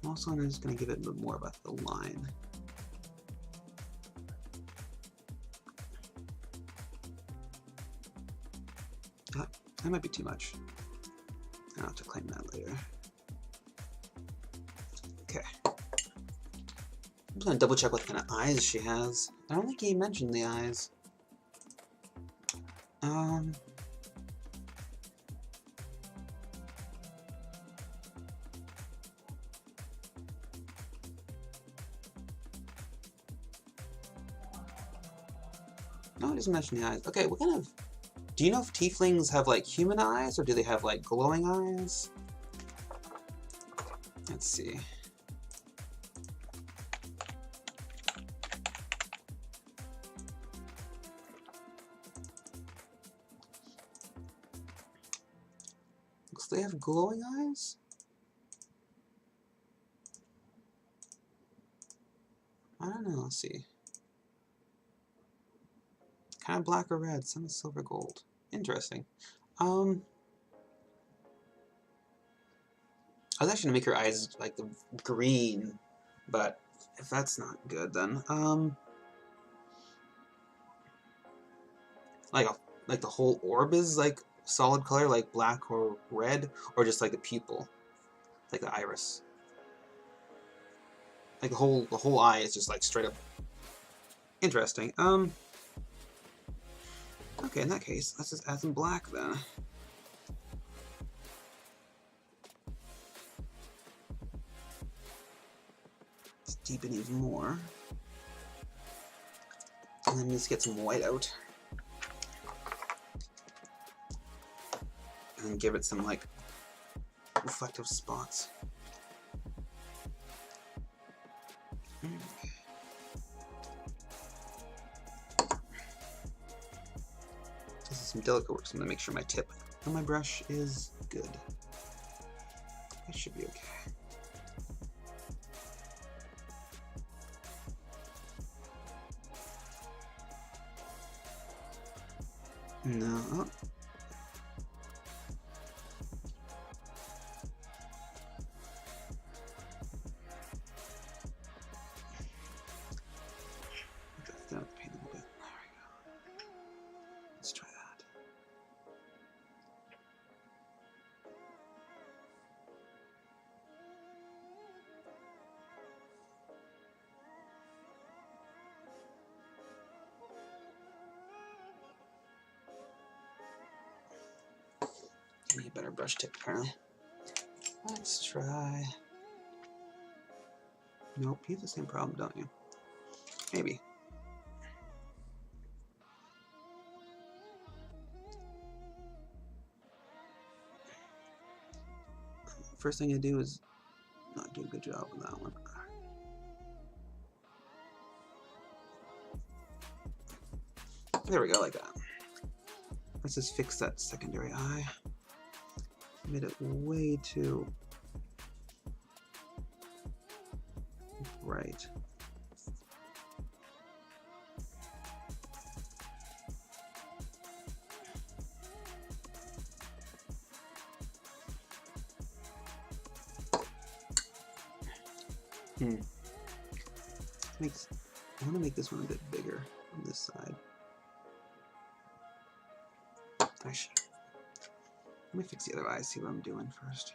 Also, I'm just going to give it a bit more about the line. That might be too much. I'll have to claim that later. Okay. I'm just going to double check what kind of eyes she has. I don't think he mentioned the eyes. No, it doesn't mention the eyes. Okay, what kind of... Do you know if tieflings have, like, human eyes, or do they have, like, glowing eyes? Let's see. Looks like they have glowing eyes? I don't know, let's see. Kind of black or red, some is silver gold. Interesting. I was actually gonna make her eyes like the green, but if that's not good, then like the whole orb is like solid color, like black or red, or just like the pupil, like the iris. Like the whole eye is just like straight up. Interesting. Okay, in that case, let's just add some black then. Let's deepen even more. And then just get some white out. And then give it some like reflective spots. This is some delicate work, so I'm going to make sure my tip on my brush is good. That should be okay. No. Down the paint a little bit. There we go. Let's try that. Give me a better brush tip, apparently. Let's try. Nope, you have the same problem, don't you? Maybe. First thing I do is not do a good job with that one. There we go, like that. Let's just fix that secondary eye. Made it way too bright. I want to make this one a bit bigger on this side. Actually, let me fix the other eye, see what I'm doing first.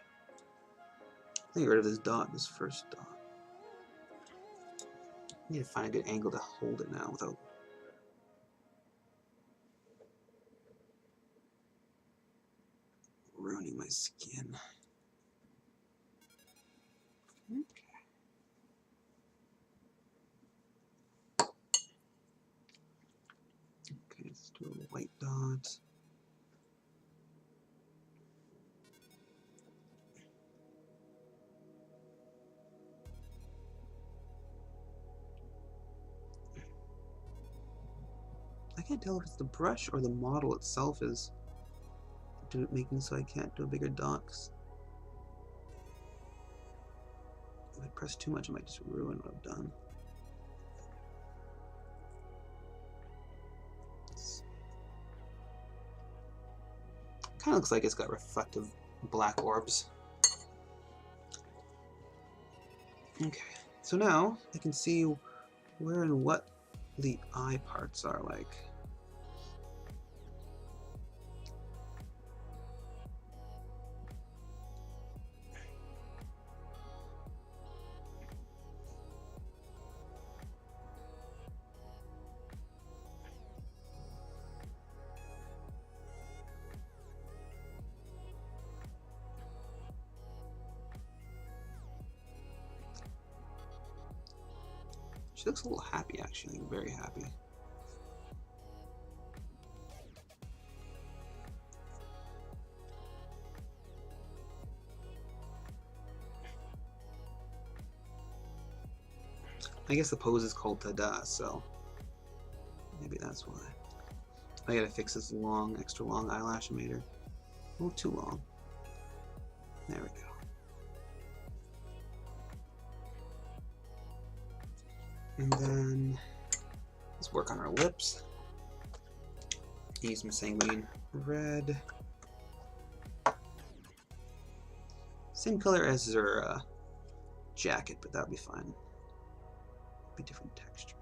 Let me get rid of this dot, this first dot. I need to find a good angle to hold it now without ruining my skin. Okay, let's do a white dot. I can't tell if it's the brush or the model itself is making so I can't do a bigger dot. If I press too much, it might just ruin what I've done. Kind of looks like it's got reflective black orbs. Okay, so now I can see where and what the eye parts are like. She looks a little happy, actually, very happy. I guess the pose is called Tada, so maybe that's why. I gotta fix this long, extra long eyelash emitter. A little too long. There we go. And then let's work on our lips. Use some sanguine red. Same color as her jacket, but that'll be fine. Be different texture.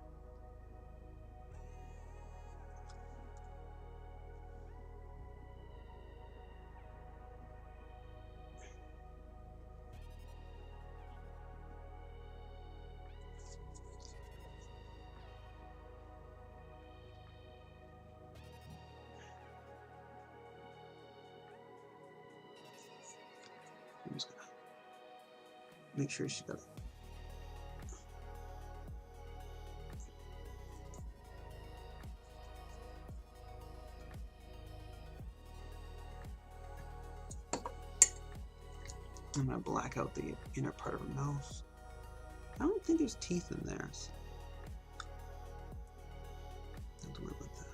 I'm just gonna make sure she got it. I'm gonna black out the inner part of her mouth. I don't think there's teeth in there. So don't worry about that.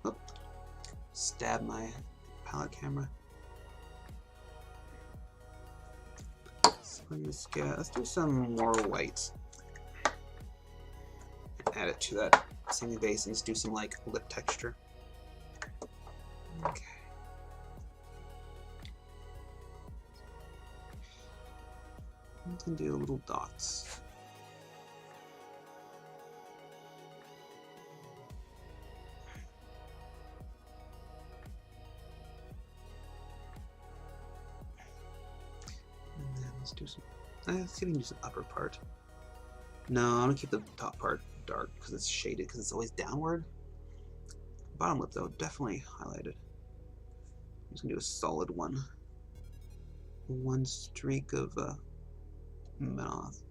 Oh, stab my palette camera. So let's do some more white. Add it to that same base and just do some like lip texture. Okay. I'm gonna do little dots. And then let's do some. Let's see if we can do some upper part. No, I'm gonna keep the top part dark because it's shaded because it's always downward. Bottom lip though, definitely highlighted. I'm just gonna do a solid one. One streak of mouth.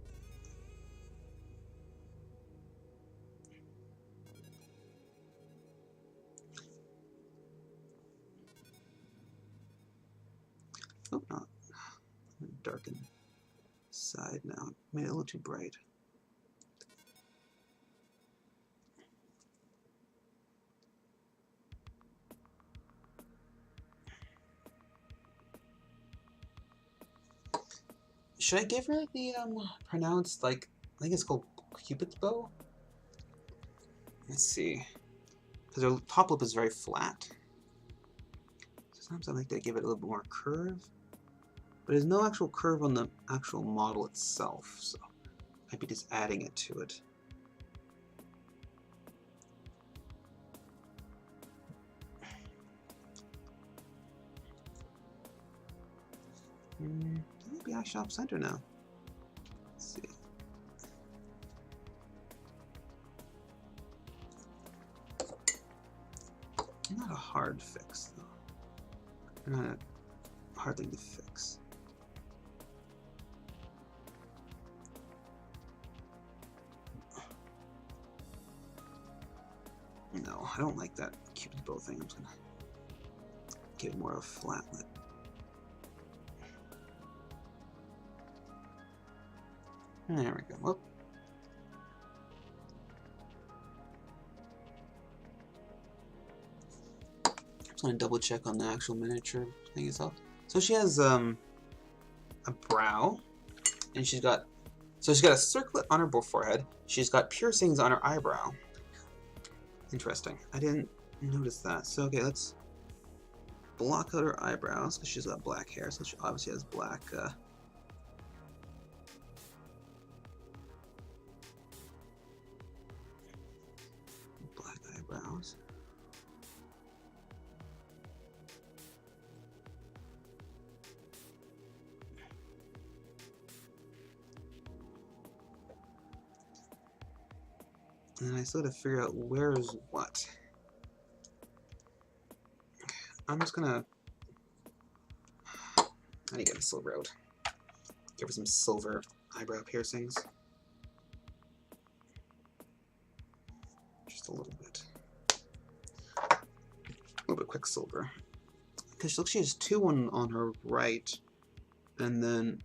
Oh, not. Darken side now. Made it a little too bright. Should I give her the pronounced, like, I think it's called Cupid's bow? Let's see. Because her top lip is very flat. Sometimes I like to give it a little bit more curve. But there's no actual curve on the actual model itself, so I'd be just adding it to it. Maybe I shop center now. Let's see. Not a hard fix though. Not a hard thing to fix. No, I don't like that Cupid's bow thing. I'm just gonna give it more of a flat lip. There we go. Whoop. Just want to double check on the actual miniature thing itself. So she has a brow, and she's got a circlet on her forehead. She's got piercings on her eyebrow. Interesting. I didn't notice that. So okay, let's block out her eyebrows because she's got black hair, so she obviously has black. Eyebrows. And I still have to figure out where is what. I'm just gonna. I need to get a silver out. Give her some silver eyebrow piercings. Just a little bit. A little bit quicksilver. Because she has two on her right, and then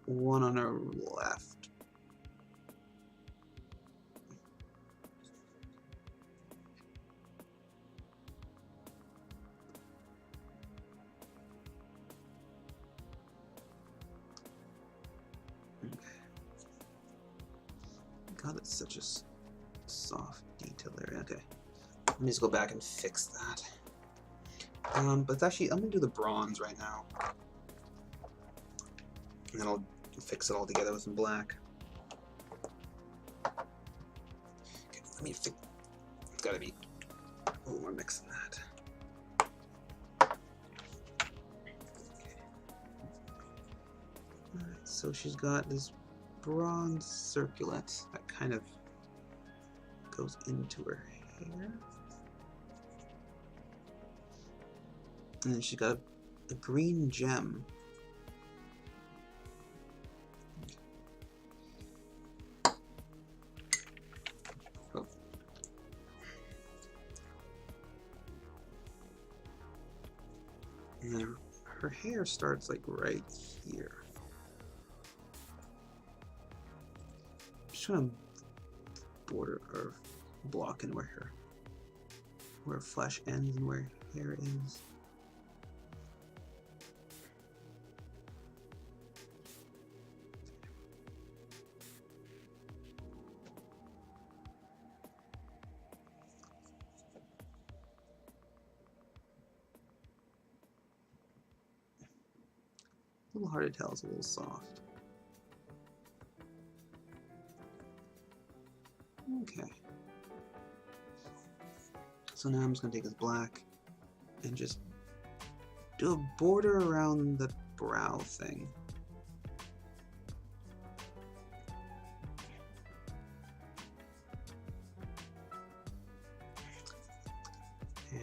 one on her left. God, that's such a soft detail there. Okay, let me just go back and fix that. But it's actually, I'm gonna do the bronze right now, and then I'll fix it all together with some black. Okay, let me fix. It's gotta be a little more mix than that. Alright, so she's got this bronze circlet that kind of goes into her hair. And then she's got a green gem. Oh. And then her hair starts like right here. I'm just trying to border or block in where her flesh ends and where hair is. A little hard to tell, it's a little soft. Okay. So now I'm just going to take this black and just do a border around the brow thing.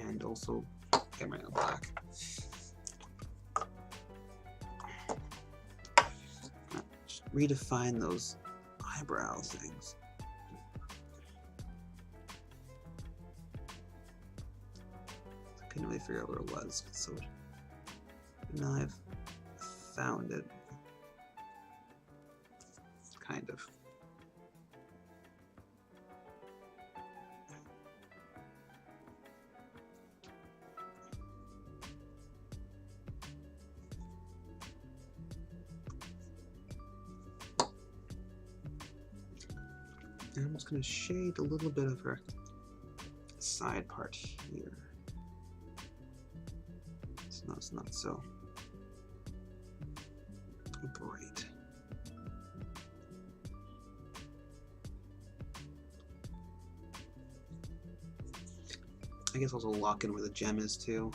And also get my own black. Just redefine those eyebrow things. I couldn't really figure out where it was, so now I've found it. Kind of. And I'm just going to shade a little bit of her side part here. So it's not so bright. I guess also lock in where the gem is too.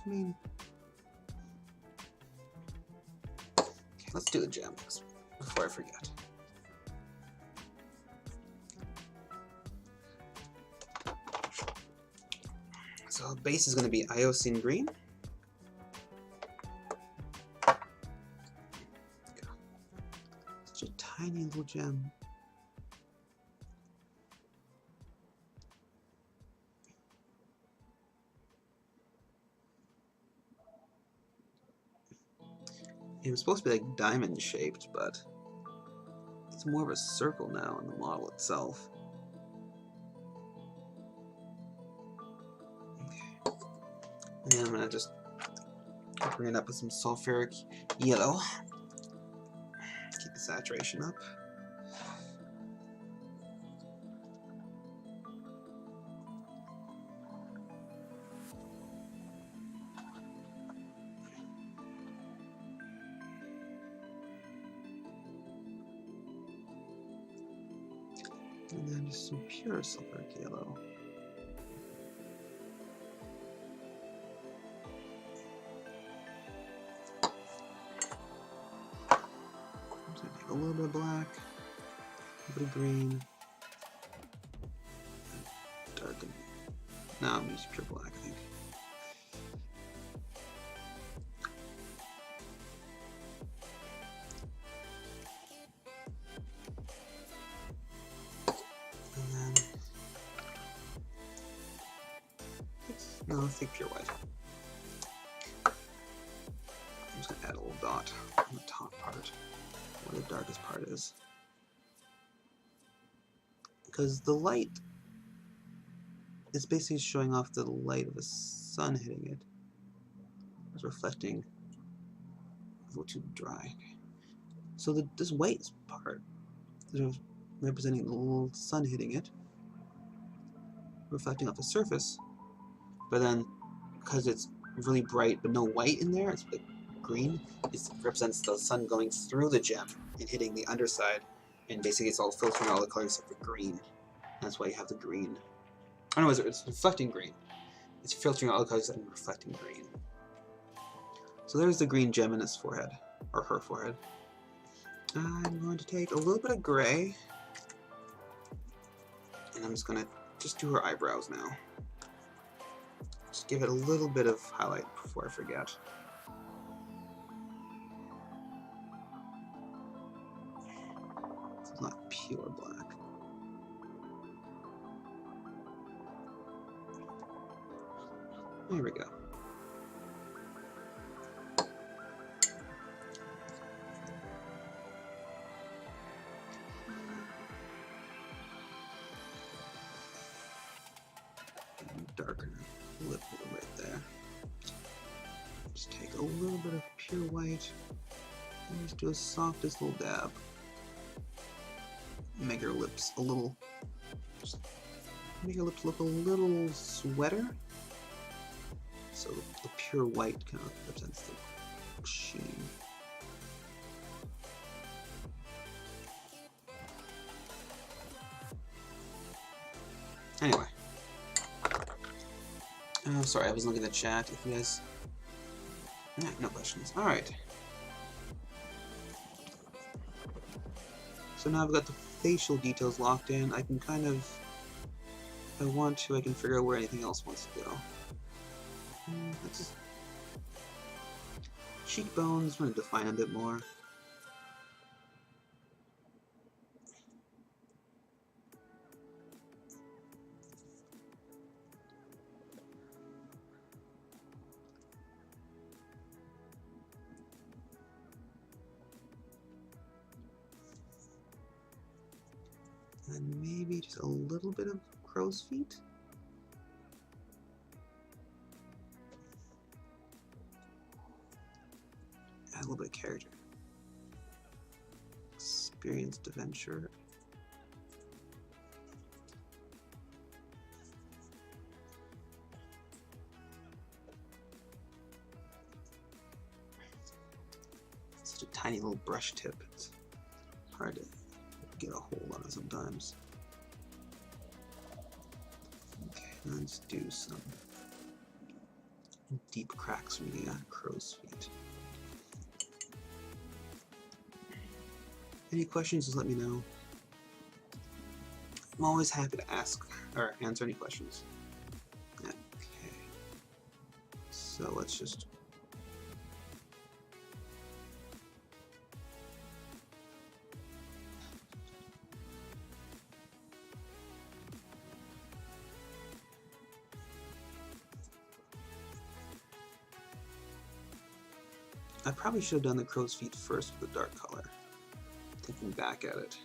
I mean, okay, let's do the gem next before I forget. So the base is going to be Iocene green. Such a tiny little gem. It was supposed to be like diamond shaped, but it's more of a circle now in the model itself. Okay. And then I'm going to just bring it up with some sulfuric yellow. Keep the saturation up. And then just some pure sulfuric yellow. I'm just gonna take a little bit of black, a bit of green, darken. No, I'm just pure black, I think. No, let's take pure white. I'm just gonna add a little dot on the top part, where the darkest part is. Because the light is basically showing off the light of the sun hitting it. It's reflecting. A little too dry. So this white part is representing the little sun hitting it, reflecting off the surface. But then, because it's really bright but no white in there, it's like green. It represents the sun going through the gem and hitting the underside, and basically it's all filtering all the colors except for green. That's why you have the green. Oh no, it's reflecting green. It's filtering all the colors and reflecting green. So there's the green gem in his forehead, or her forehead. I'm going to take a little bit of gray, and I'm just going to just do her eyebrows now. Just give it a little bit of highlight before I forget. It's not pure black. There we go. Darken her lip right there. Just take a little bit of pure white and just do a softest little dab. Make her lips a little, just make her lips look a little sweater. So the pure white kind of represents the sheen. Anyway. Sorry, I was looking at the chat. If you guys... Yeah, no questions. Alright. So now I've got the facial details locked in. I can kind of... If I want to, I can figure out where anything else wants to go. That's just... Cheekbones, I'm going to define a bit more. And maybe just a little bit of crow's feet. Add a little bit of character. Experienced adventure. Such a tiny little brush tip. It's hard to get a hold on it sometimes. Okay, let's do some deep cracks from the crow's feet. Any questions, just let me know. I'm always happy to ask or answer any questions. Okay. So let's just... I probably should have done the crow's feet first with the dark color. Thinking back at it.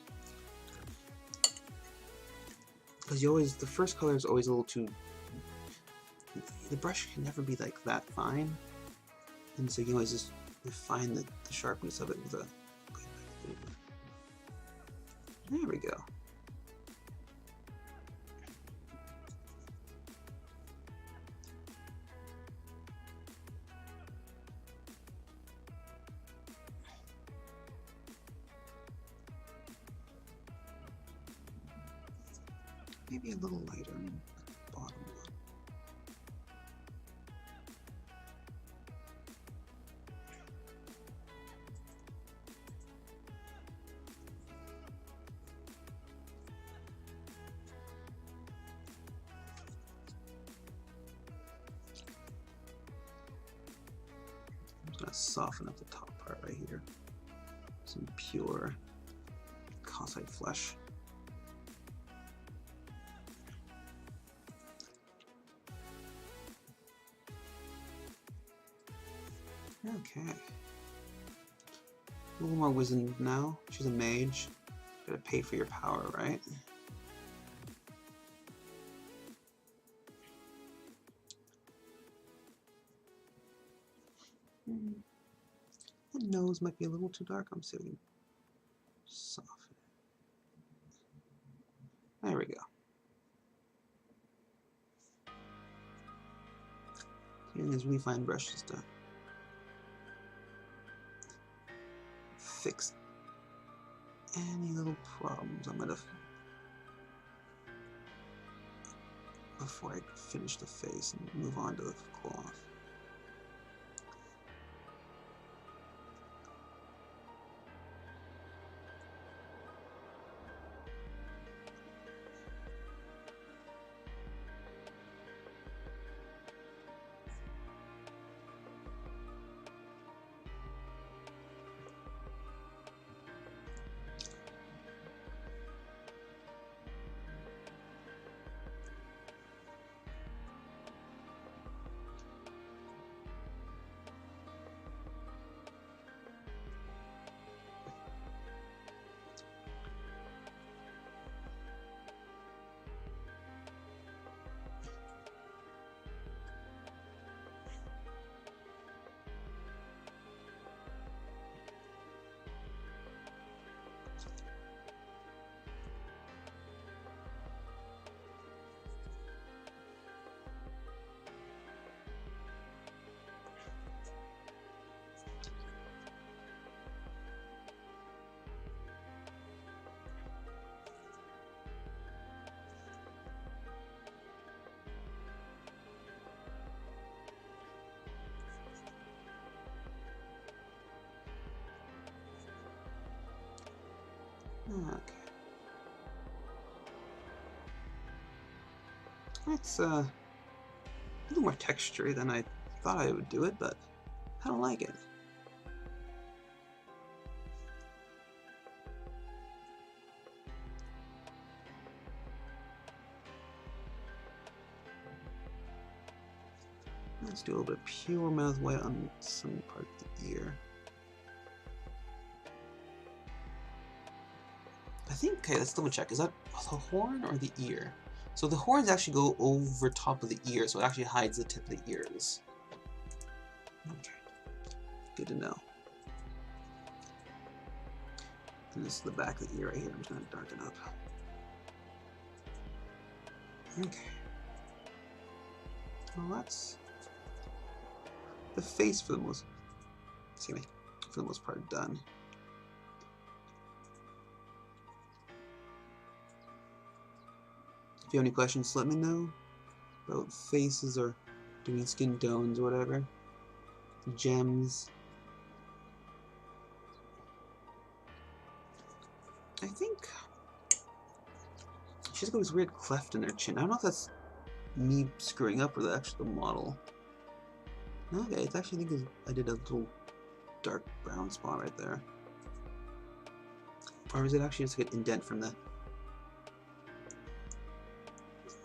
Because the first color is always a little too... The brush can never be like that fine. And so you can always just refine the sharpness of it with a... There we go. Maybe a little lighter on the bottom one. I'm just going to soften up the top part right here. Some pure calcite flesh. Okay. A little more wisdom now. She's a mage. Gotta pay for your power, right? The nose might be a little too dark. I'm sitting soften. There we go. Using these refined brushes to fix any little problems I might have before I finish the face and move on to the cloth. Okay. It's a little more textury than I thought I would do it, but I don't like it. Let's do a little bit of pure mouth white on some part of the ear. I think, okay, let's double check. Is that the horn or the ear? So the horns actually go over top of the ear, so it actually hides the tip of the ears. Okay, good to know. And this is the back of the ear right here. I'm just going to darken up. Okay. Well, that's the face for the most, part done. If you have any questions, let me know about faces or doing skin tones or whatever. Gems. I think she's got this weird cleft in her chin. I don't know if that's me screwing up or actually the model. Okay, it's actually, I think I did a little dark brown spot right there. Or is it actually just like an indent from the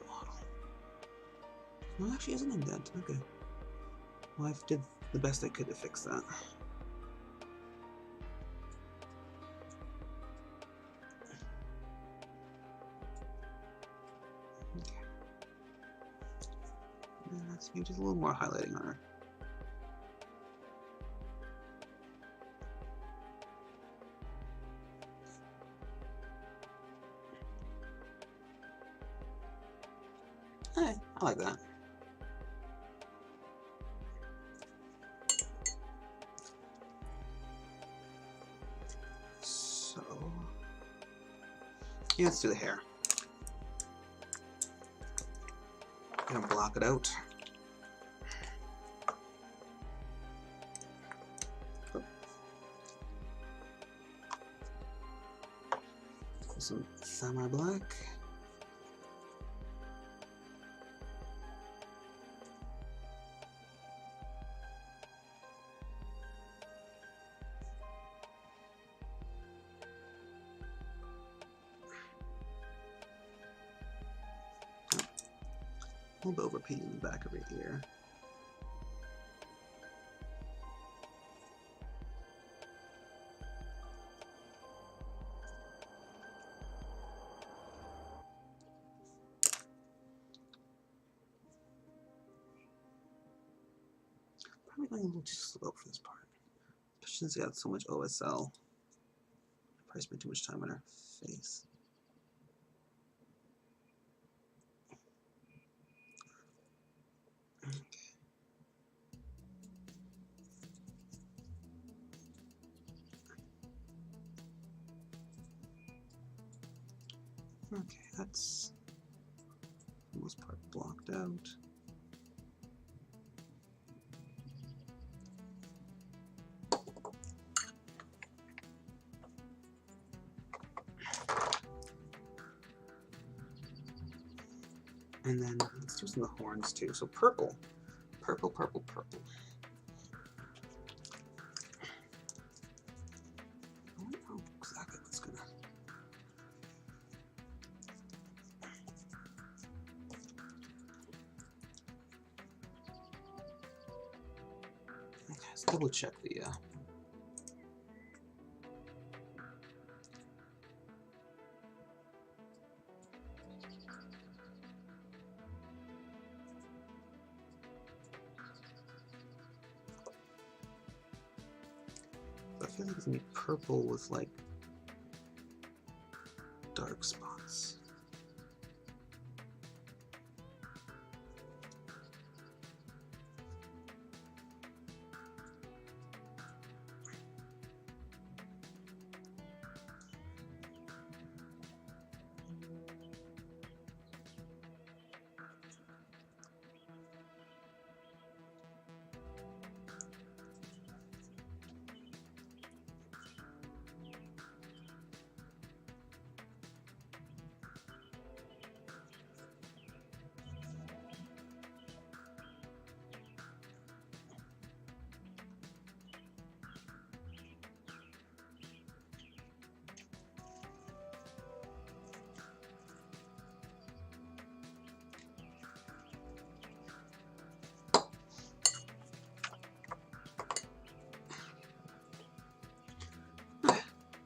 model? No, it actually is an indent. Okay. Well, I did the best I could to fix that. Okay. And let's maybe just a little more highlighting on her. Hey, I like that. So, yeah, let's do the hair. Gonna block it out. Some semi-black. A little bit over paint in the back of her ear. Probably going a little too slow for this part. Since they got so much OSL. Probably spent too much time on her face. Okay, that's for the most part blocked out. And then let's do some of the horns too. So purple. Purple, purple, purple. I don't know exactly what's gonna. Okay, let's double check the I feel like it's gonna be purple with like dark spots.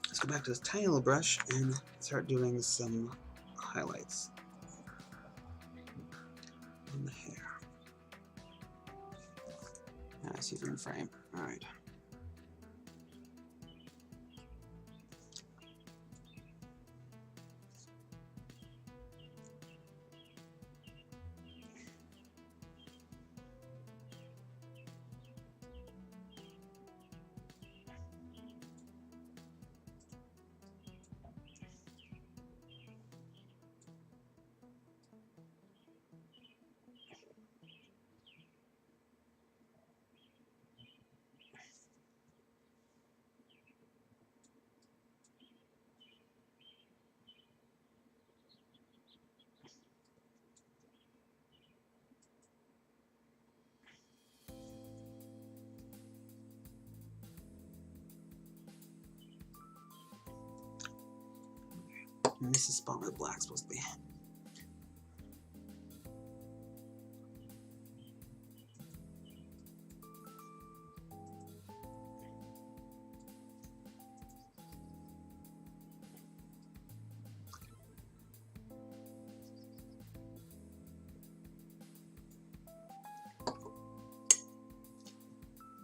Let's go back to this tiny little brush and start doing some highlights on the hair. I see if you're in frame. All right. And this is the spot where the black's supposed to be.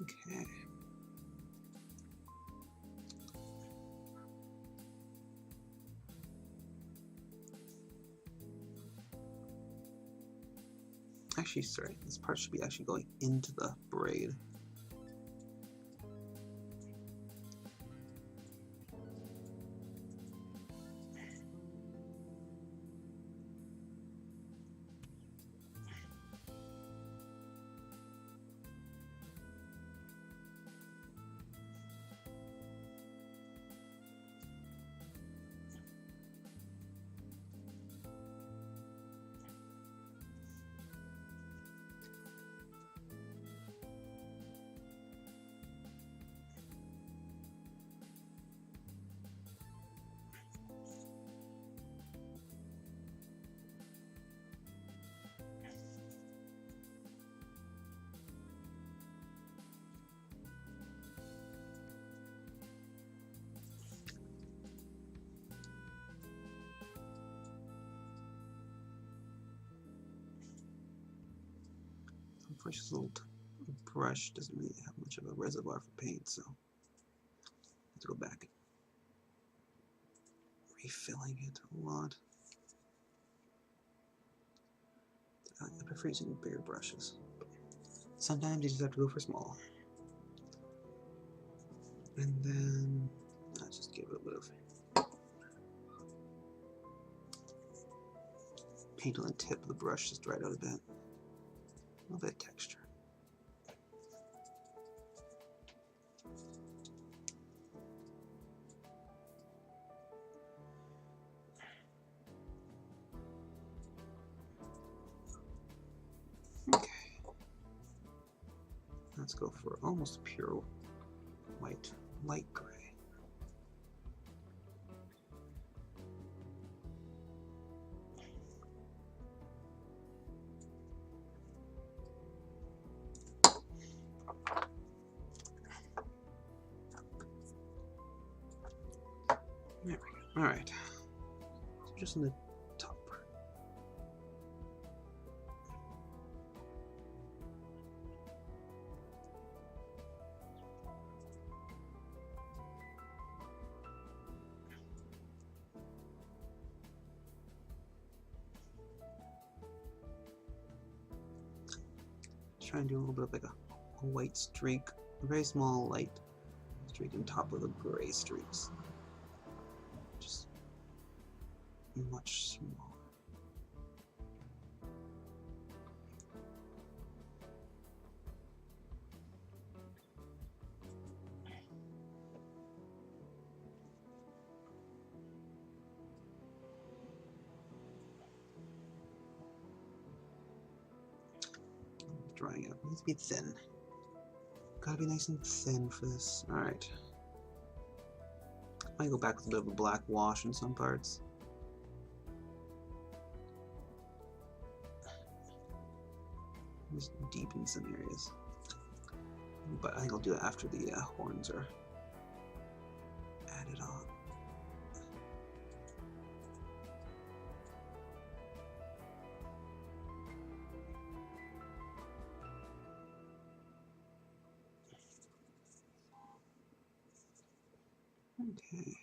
Okay. Actually, sorry, this part should be actually going into the braid. Unfortunately, it's a brush doesn't really have much of a reservoir for paint, so let's go back. Refilling it a lot. I prefer using bigger brushes. Sometimes you just have to go for small. And then I'll just give it a bit of paint on the tip of the brush, just dry it out a bit. A little bit of texture. Okay. Let's go for almost pure white, light gray. There we go. Alright. So just in the top part. Try and do a little bit of like a white streak, a very small light streak on top of the gray streaks. Just much smaller. Drying out. It needs to be thin. Gotta be nice and thin for this. Alright. Might go back with a bit of a black wash in some parts. Just deepen some areas. But I think I'll do it after the horns are added on. Okay.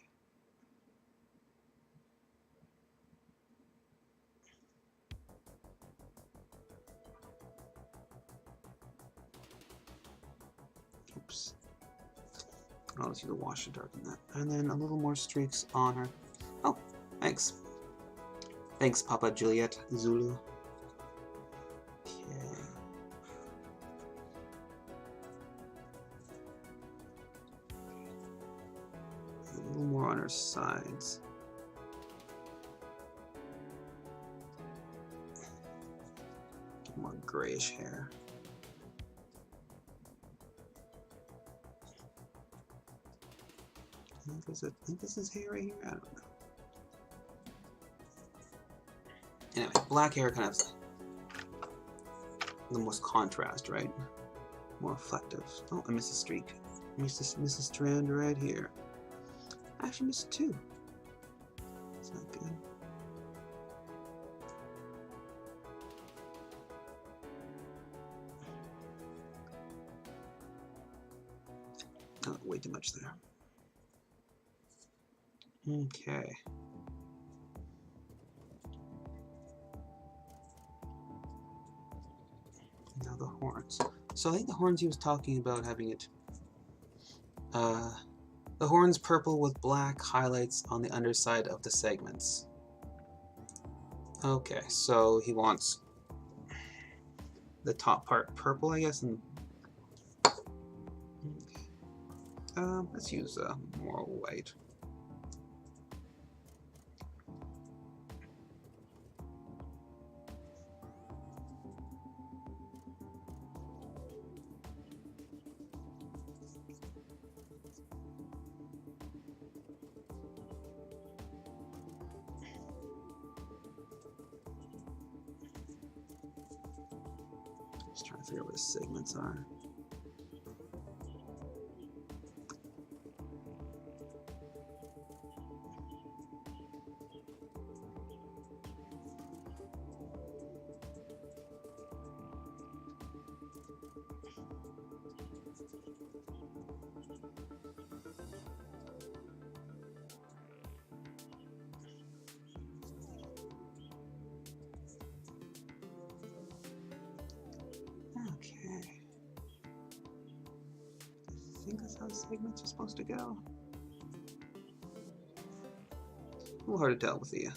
Oops. I'll just use a wash to darken that. And then a little more streaks on her. Oh, thanks. Thanks, Papa Juliet Zulu. Okay. A little more on her sides. More grayish hair. I think this is hair right here. I don't know. Anyway, black hair kind of the most contrast, right? More reflective. Oh, I missed a streak. I missed a strand right here. I actually missed two. That's not good. Oh, way too much there. Okay. Now the horns. So I think the horns he was talking about having it. The horns purple with black highlights on the underside of the segments. Okay, so he wants the top part purple, I guess, and let's use more white. Just trying to figure out where the segments are. That's how segments are supposed to go. A little hard to tell with the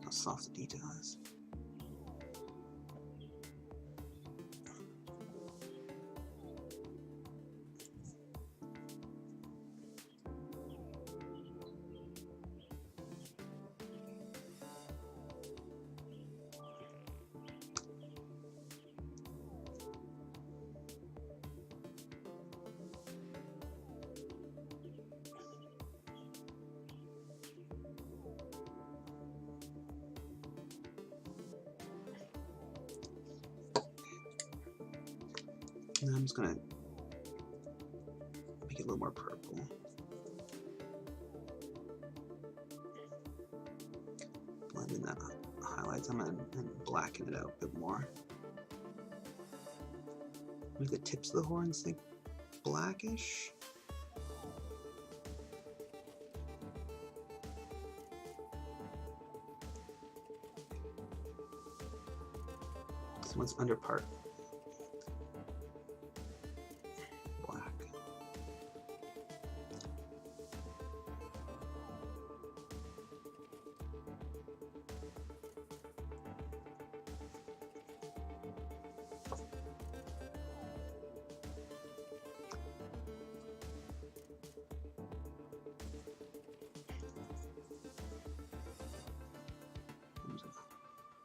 how soft the detail is. And I'm just gonna make it a little more purple. Blend in that highlights. I'm gonna blacken it out a bit more. Make the tips of the horns like blackish. This one's under part.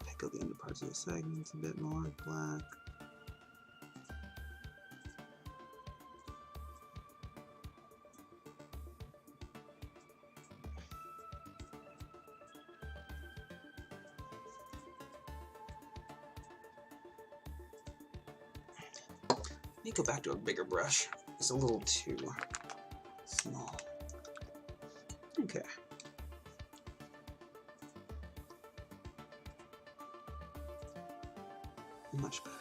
Pick out the under parts of the segments a bit more black. Let me go back to a bigger brush. It's a little too small. Okay. Much better.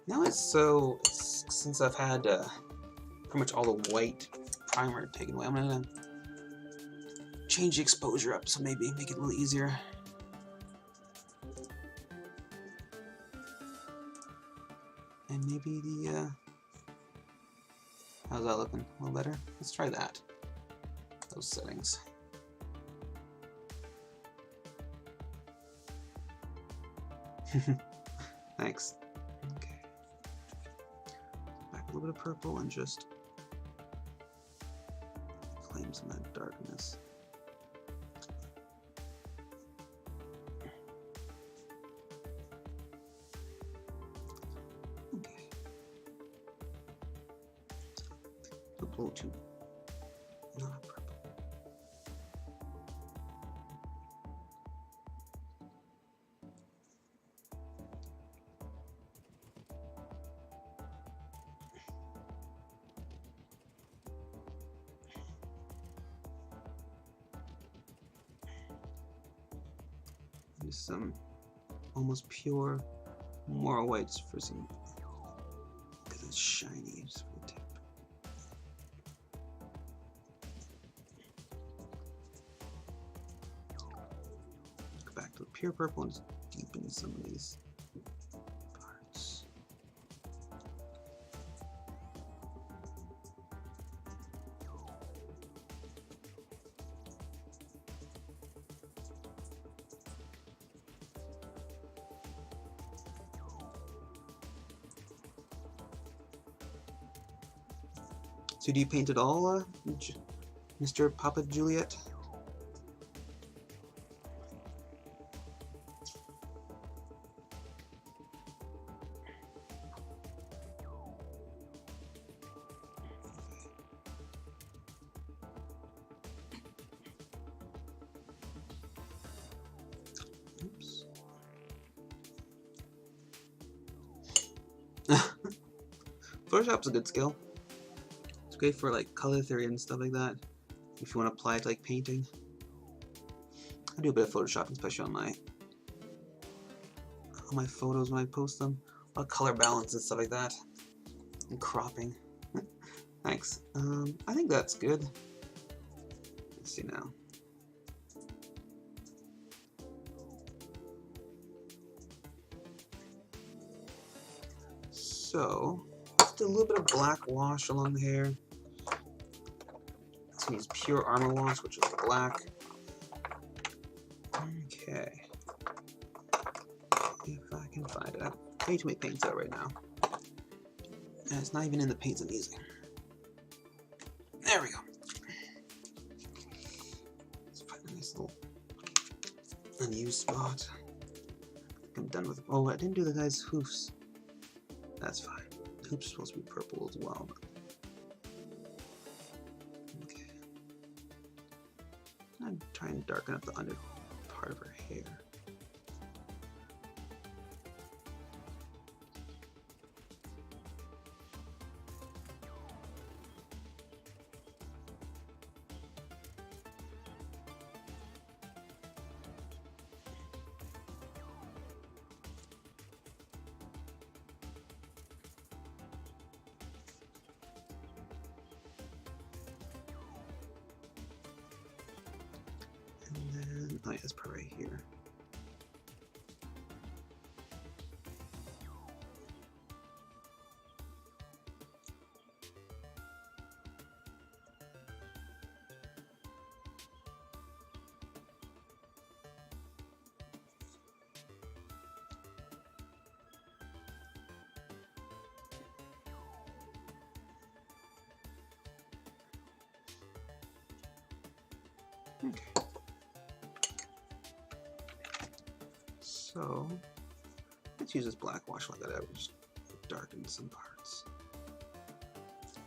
Now since I've had pretty much all the white primer taken away, I'm gonna change the exposure up, so maybe make it a little easier. And maybe the, how's that looking? A little better? Let's try that. Those settings. Thanks. Okay. Back a little bit of purple and just claim some of that darkness. Blue too. Not purple. Use some almost pure moral whites for some, because it's shiny. Just for the tip. Back to the pure purple and just deepen some of these parts. So do you paint it all, Mr. Papa Juliet? Oops. Photoshop's a good skill. It's great for like color theory and stuff like that. If you want to apply it to like painting. I do a bit of Photoshop, especially on on my photos when I post them. A lot of color balance and stuff like that. And cropping. Thanks. I think that's good. Let's see now. So, just a little bit of black wash along the hair. Let's use pure armor wash, which is black. Okay. If I can find it. I have way too many paints out right now. And it's not even in the paints I'm using. There we go. Let's find a nice little unused spot. I'm done with it. Oh, I didn't do the guy's hoofs. That's fine. The hoof's supposed to be purple as well. But... okay. I'm trying to darken up the under part of her hair. Oh yeah, this part right here. Okay. So let's use this black wash like that. I would just darken some parts.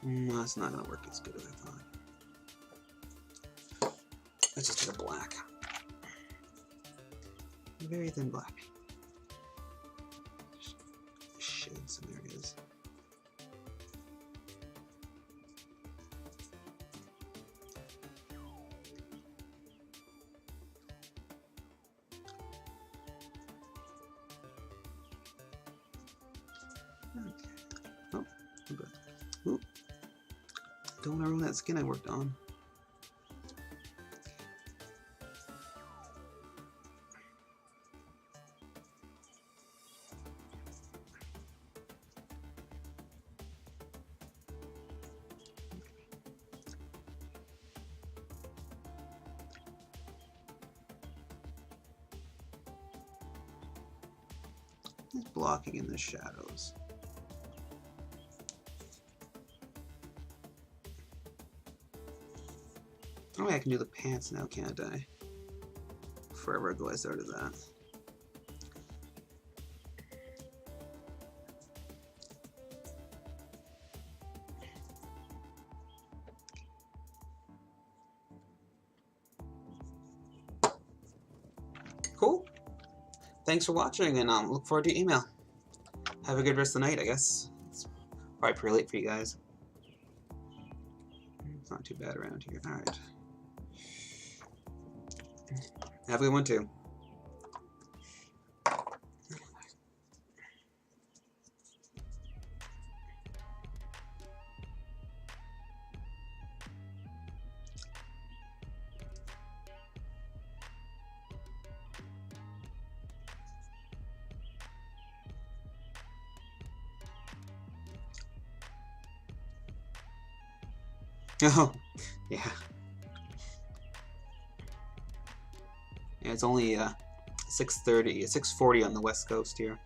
No, it's not gonna work as good as I thought. Let's just take a black. Very thin black. Just shade some areas. Okay. Oh, ooh. Don't want to ruin that skin I worked on. Just blocking in the shadows. Oh, I can do the pants now, can't I? Forever ago I started that. Cool. Thanks for watching, and look forward to your email. Have a good rest of the night, I guess. It's probably pretty late for you guys. It's not too bad around here. Alright. Have a good one, too. Oh, yeah. Yeah, it's only 6:30, 6:40 on the West Coast here.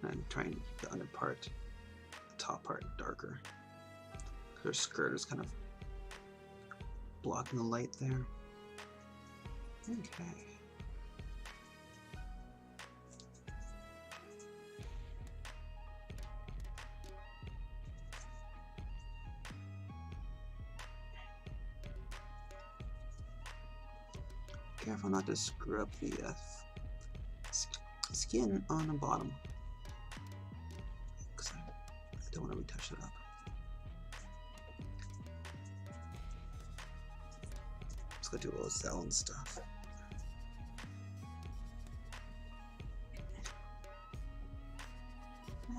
I'm trying to keep the under part, the top part darker. Her skirt is kind of blocking the light there. Okay. Careful not to screw up the skin on the bottom, because I don't want to retouch it up. Let's go do a little cell and stuff.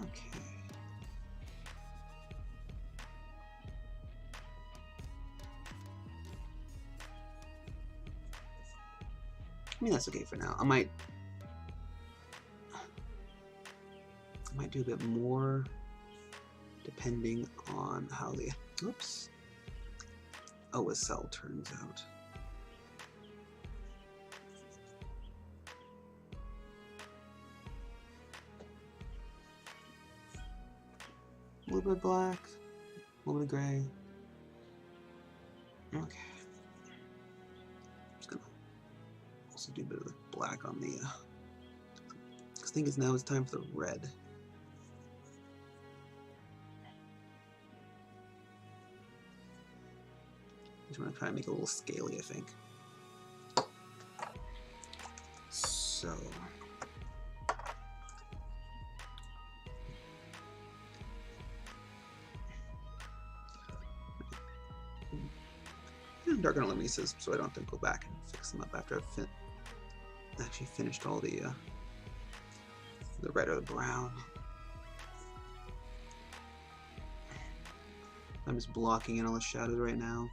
Okay. I mean, that's okay for now. I might do a bit more depending on how the OSL turns out. A little bit of black, a little bit of gray. Okay. Just gonna also do a bit of the black on the. I think it's now it's time for the red. Just want to try and make it a little scaly, I think. So. Darken eliminations so I don't have to go back and fix them up after I've actually finished all the red or the brown. I'm just blocking in all the shadows right now.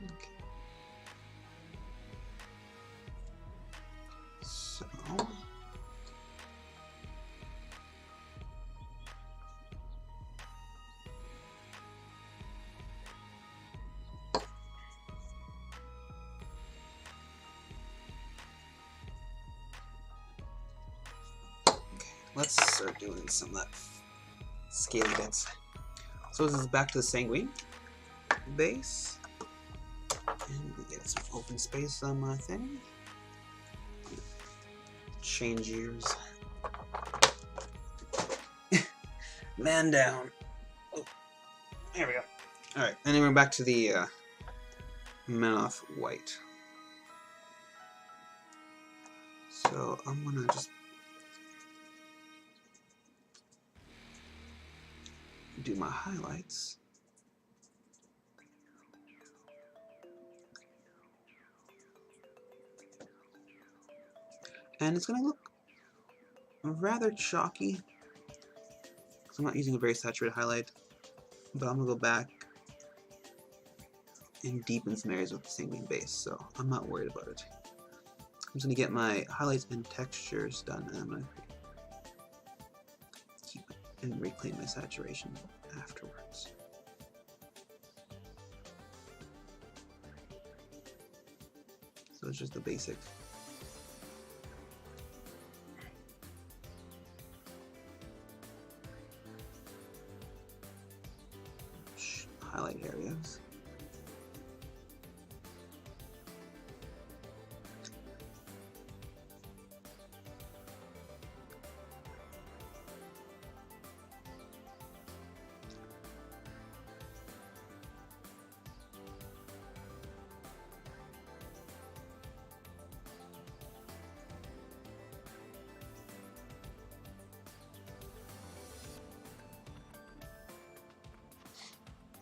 Okay. So let's start doing some of that scaly bits. So this is back to the sanguine base, and we get some open space on my thing. Change gears. Man down. Oh, there we go. All right, and then we're back to the Menoth white. So I'm gonna just do my highlights. And it's going to look rather chalky, because I'm not using a very saturated highlight, but I'm going to go back and deepen some areas with the sanguine base, so I'm not worried about it. I'm just going to get my highlights and textures done, and I'm going to keep it and reclaim my saturation afterwards. So it's just the basic highlight areas.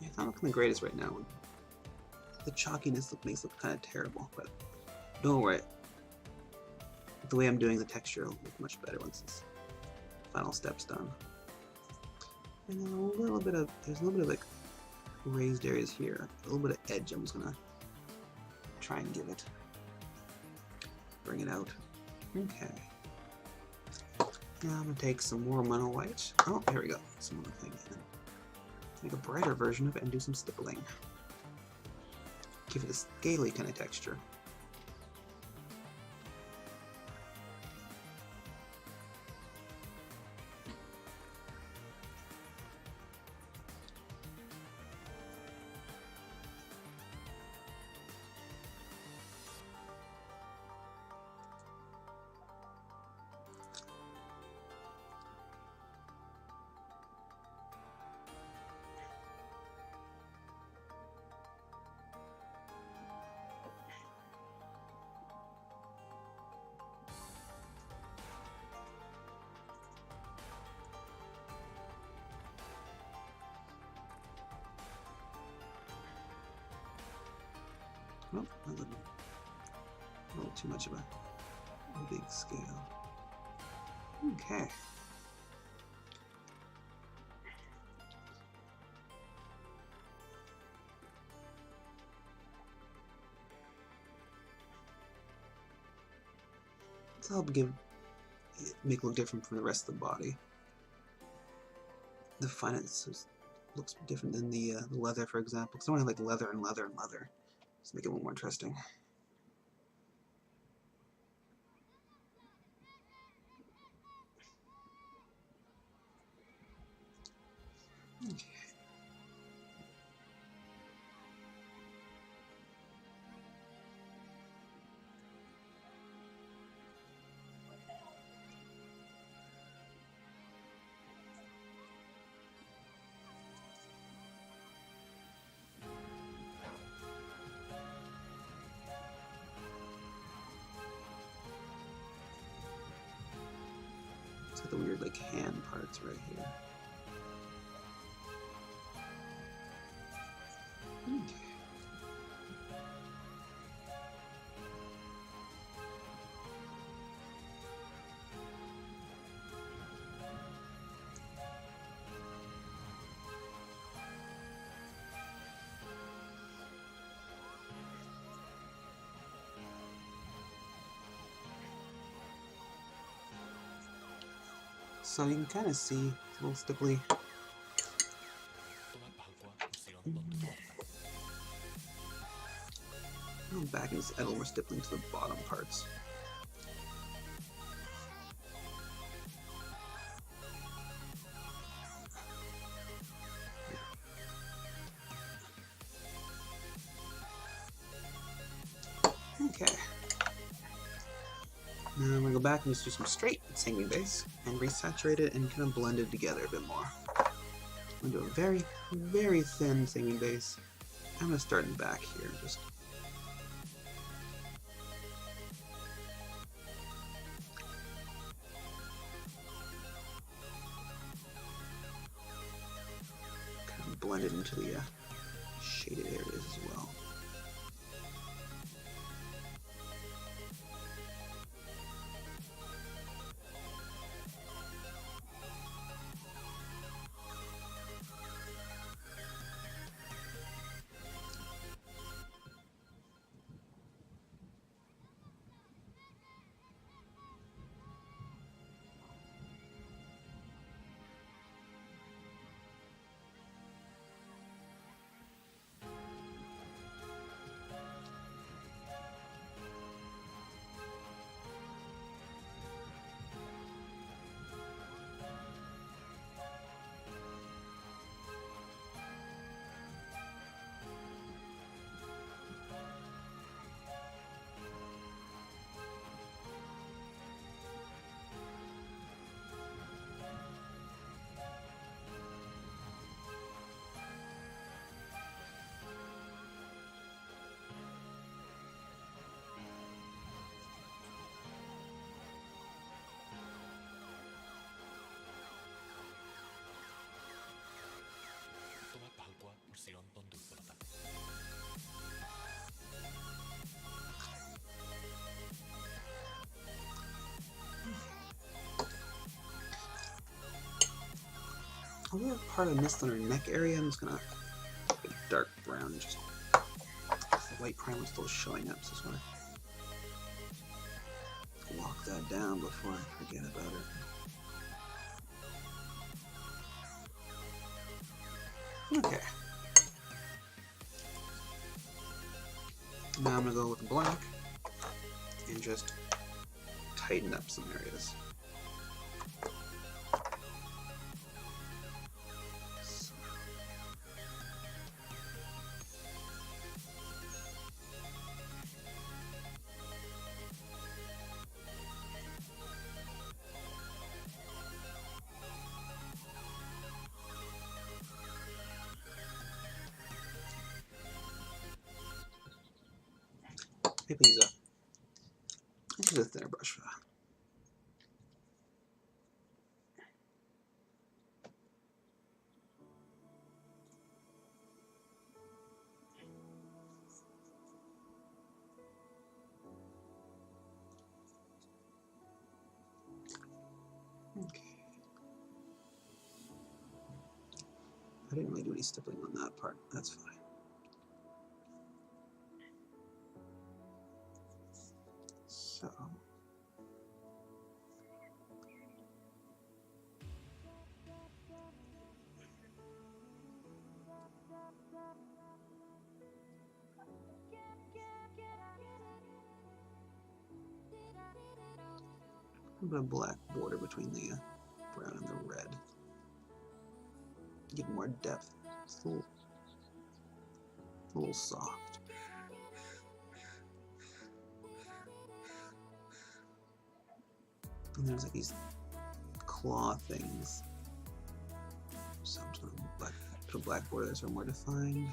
It's not looking the greatest right now. The chalkiness makes it look kind of terrible, but don't worry. The way I'm doing the texture will look much better once this final step's done. And then there's a little bit of like raised areas here, a little bit of edge. I'm just gonna try and give it, bring it out. Okay. Now I'm gonna take some more mono white. Oh, here we go. Some other thing. Make a brighter version of it and do some stippling. Give it a scaly kind of texture. Oh, a little too much of a big scale. Okay. Let's help make it look different from the rest of the body. The finance looks different than the leather, for example. Because I don't have like leather and leather and leather. Let's make it a little more interesting. Okay. It's got the weird like hand parts right here. Okay. So you can kind of see it's a little stipply. Back and just add a little more stippling to the bottom parts. Okay. Now I'm going to go back and just do some straight singing bass and resaturate it and kind of blend it together a bit more. I'm going to do a very, very thin singing bass. I'm going to start in the back here. Just kind of blend it into the shaded areas as well. A little part of mist on her neck area, I'm just gonna make it dark brown, just the white primer still showing up, so I just wanna lock that down before I forget about it. Okay. Now I'm gonna go with the black and just tighten up some areas. Maybe use a thinner brush for that. I didn't really do any stippling on that part. That's fine. So. A black border between the brown and the red. Get more depth. It's a little soft. And there's like these claw things. Sometimes put a black border that's more defined.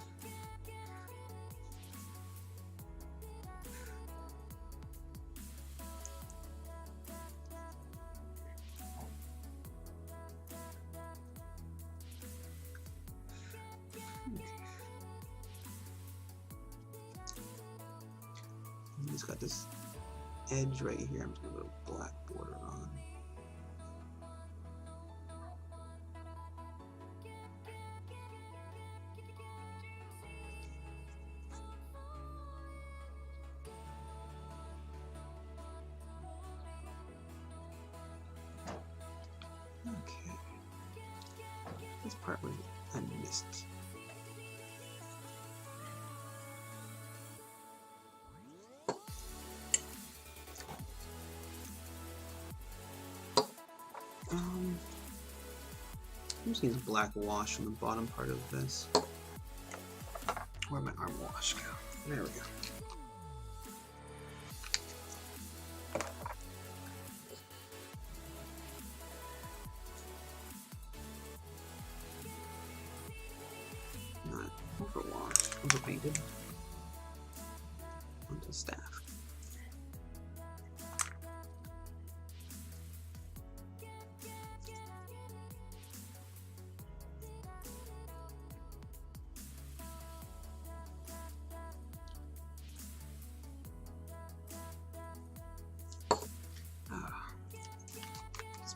It's got this edge right here. I'm just gonna put a black border on. Okay. This part was I missed. I'm just using black wash on the bottom part of this. Where'd my arm wash go? There we go. Not overwashed, overpainted. Onto staff.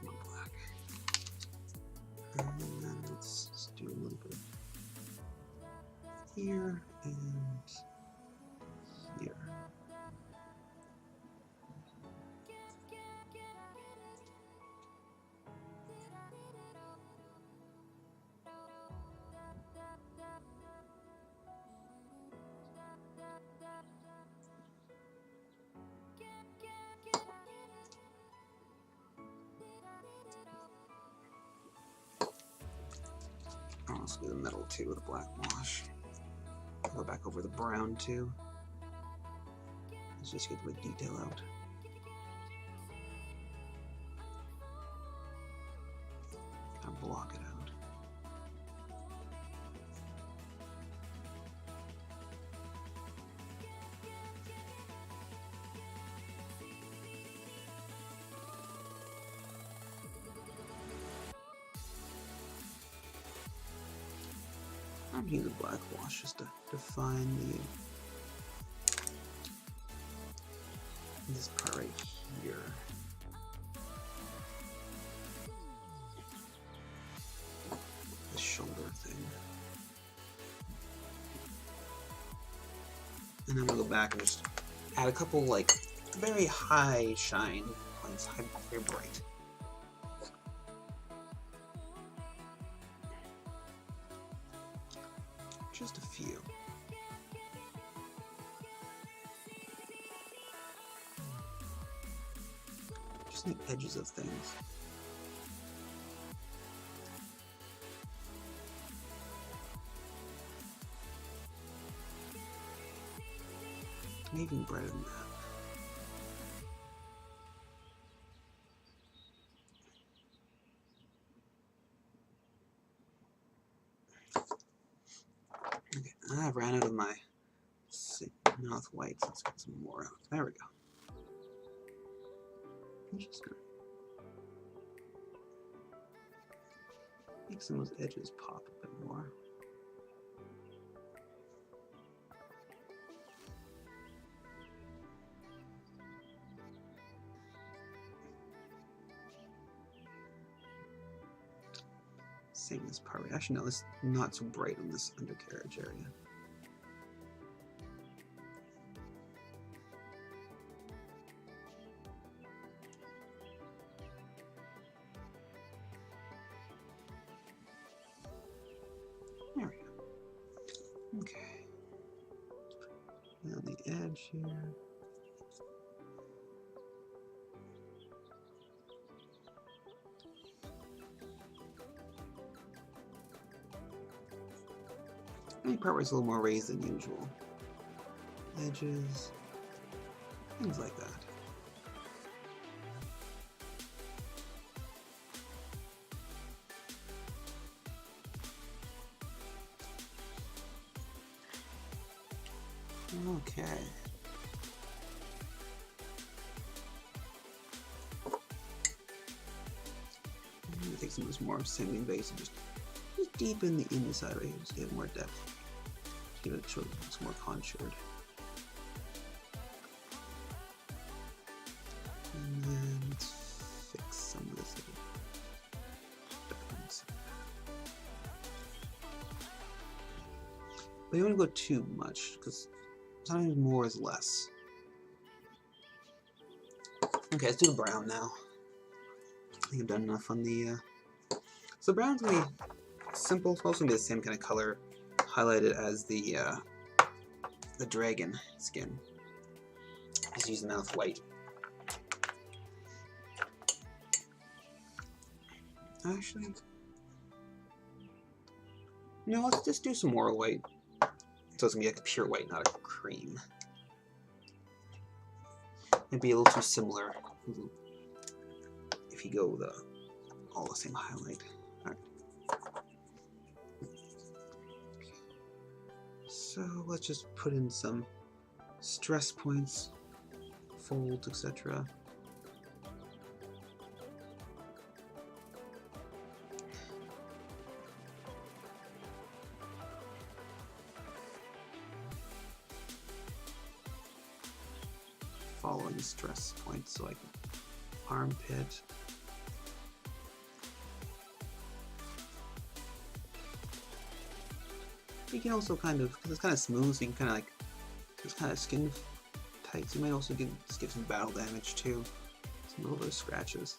More black. And then let's just do a little bit here and here. I'll also do the middle too with a black wash. I'll go back over the brown too. Let's just get the detail out. I'll block it out. I'm using a black wash just to define this part right here. The shoulder thing. And then I'm gonna go back and just add a couple like very high shine points, very bright. Just a few. Just the edges of things. Maybe even brighter than that. Okay, I ran out of my mouth white, so let's get some more out. There we go. I'm just gonna make some of those edges pop a bit more. same as part right. Actually, no, it's not so bright on this undercarriage area. There we go. Okay. And on the edge here. Any part where it's a little more raised than usual. Edges, things like that. Okay. I'm gonna take some of this more sanding base and just deepen the inside right here, just get more depth. Give it so it looks more contoured. And then let's fix some of this difference. But you don't want to go too much, because sometimes more is less. Okay, let's do the brown now. I think I've done enough on the... So the brown's going to be simple. It's also going to be the same kind of color highlighted as the dragon skin. Just using enough white. Actually, no, let's just do some more white. So it's going to be like a pure white, not a cream. It'd be a little too similar if you go with all the same highlight. Alright. So let's just put in some stress points, folds, etc. Following stress points, so like armpit. You can also kind of, because it's kind of smooth, so you can kind of like, it's kind of skin tight, so you might also just get some battle damage too. Some little bit of scratches.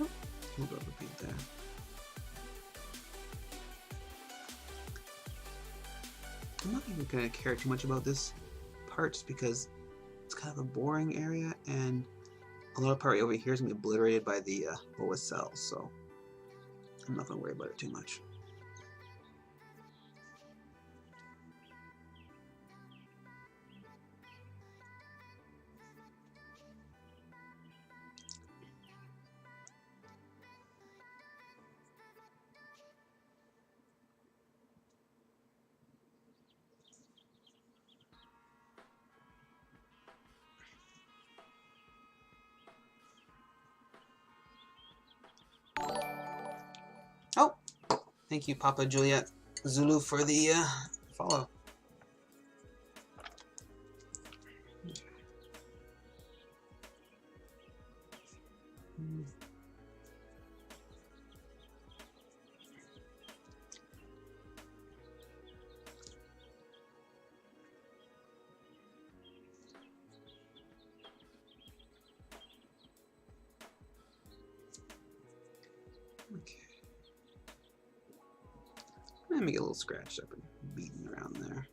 Oh, a little bit of a beat there. I'm not even going to care too much about this part just because it's kind of a boring area, and a lot of part over here is going to be obliterated by the lowest cells, so I'm not going to worry about it too much. Oh, thank you, Papa Juliet Zulu, for the follow. Okay. Let me get a little scratched up and beaten around there.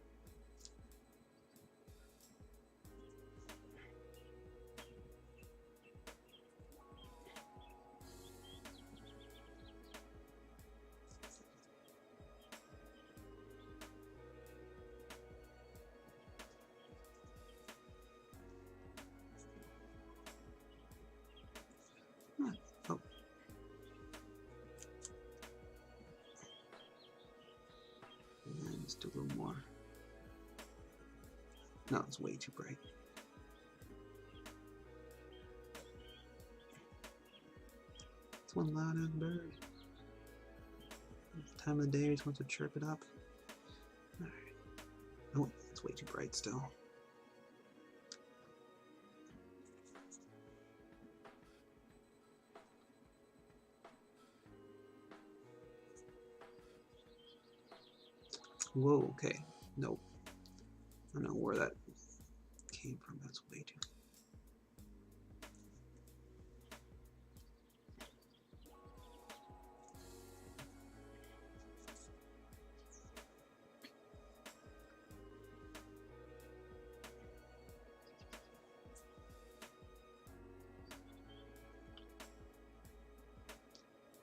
Oh. And just do a little more. No, it's way too bright. It's one loud-ass bird. Time of the day, we just want to chirp it up. Alright. Oh, it's way too bright still. Whoa, okay. Nope. I don't know where that came from. That's way too.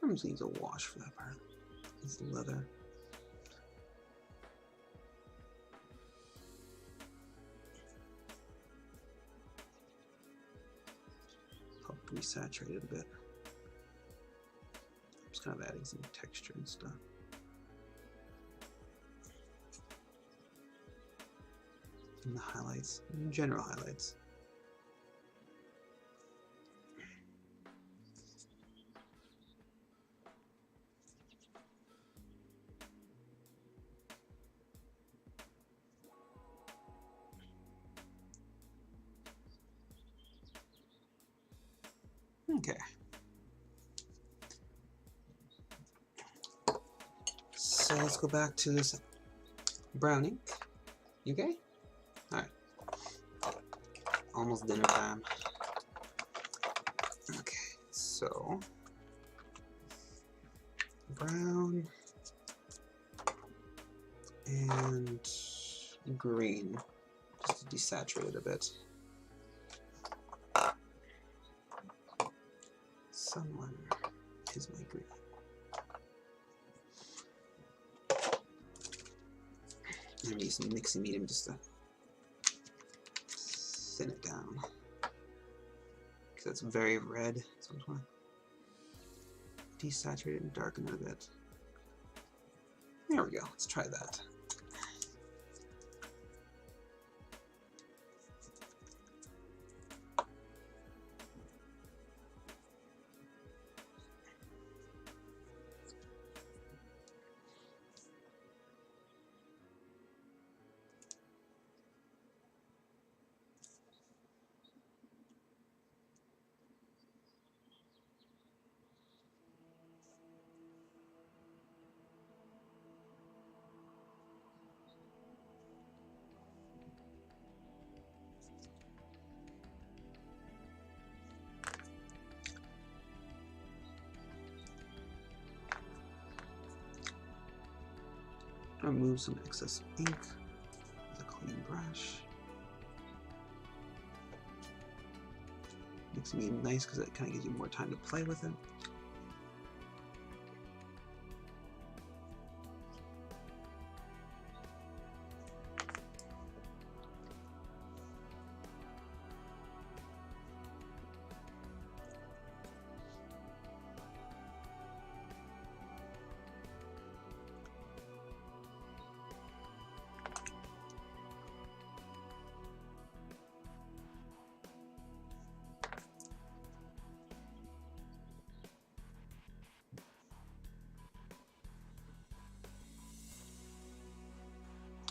I'm just gonna use a wash for that part. It's leather. Help resaturate it a bit. Just kind of adding some texture and stuff. And the highlights, general highlights. Okay. So let's go back to this brown ink. You okay? Alright. Almost dinner time. Okay, so brown and green, just to desaturate it a bit. Somewhere is my green. I'm gonna use some mixing medium just to thin it down, because it's very red, so I just want to desaturate it and darken it a bit. There we go, let's try that. Remove some excess ink with a clean brush. Mixing it nice because it kind of gives you more time to play with it.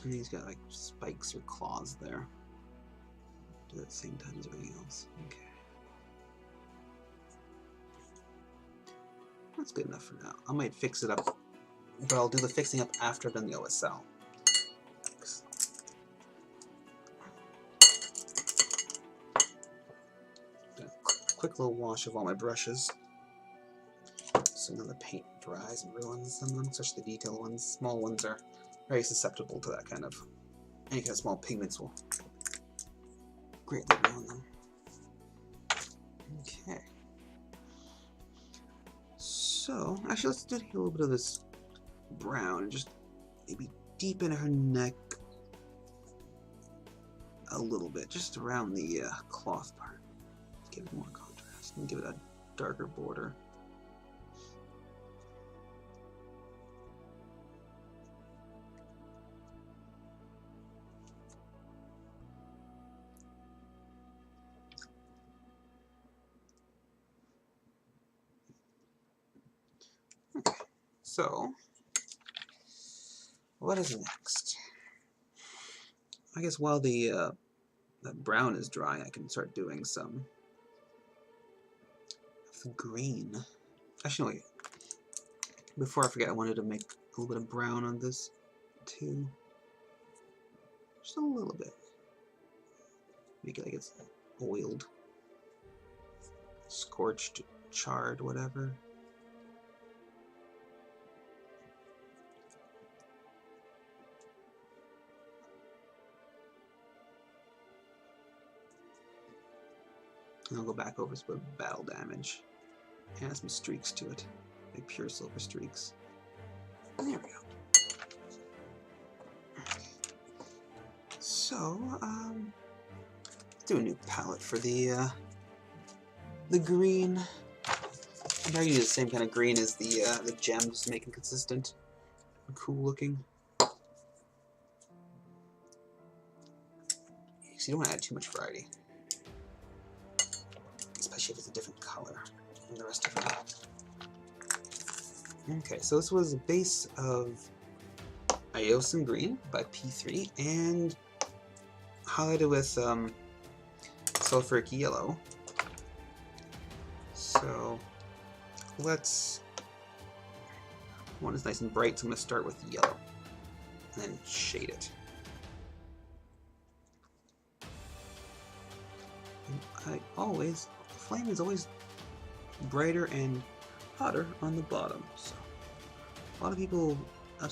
And he's got like spikes or claws there. Do it at the same time as everything else. Okay. That's good enough for now. I might fix it up, but I'll do the fixing up after I've done the OSL. Quick little wash of all my brushes. So none of the paint dries and ruins some of them, especially the detail ones. Small ones are very susceptible to that kind of, any kind of small pigments will greatly ruin them. Okay. So, actually let's do a little bit of this brown and just maybe deepen her neck a little bit, just around the cloth part. Give it more contrast and give it a darker border. Okay, so what is next? I guess while the brown is drying, I can start doing some of the green. Actually, wait. Before I forget, I wanted to make a little bit of brown on this too. Just a little bit. Make it like it's oiled, scorched, charred, whatever. And I'll go back over some battle damage. Add some streaks to it. Like pure silver streaks. And there we go. So, let's do a new palette for the green. I'm trying to use the same kind of green as the gems to make it consistent and cool looking. So you don't want to add too much variety, especially if it's a different color than the rest of it. Okay, so this was a base of Iosin Green by P3 and highlighted with sulfuric yellow. So let's, one is nice and bright, so I'm going to start with yellow and then shade it. And flame is always brighter and hotter on the bottom. So I've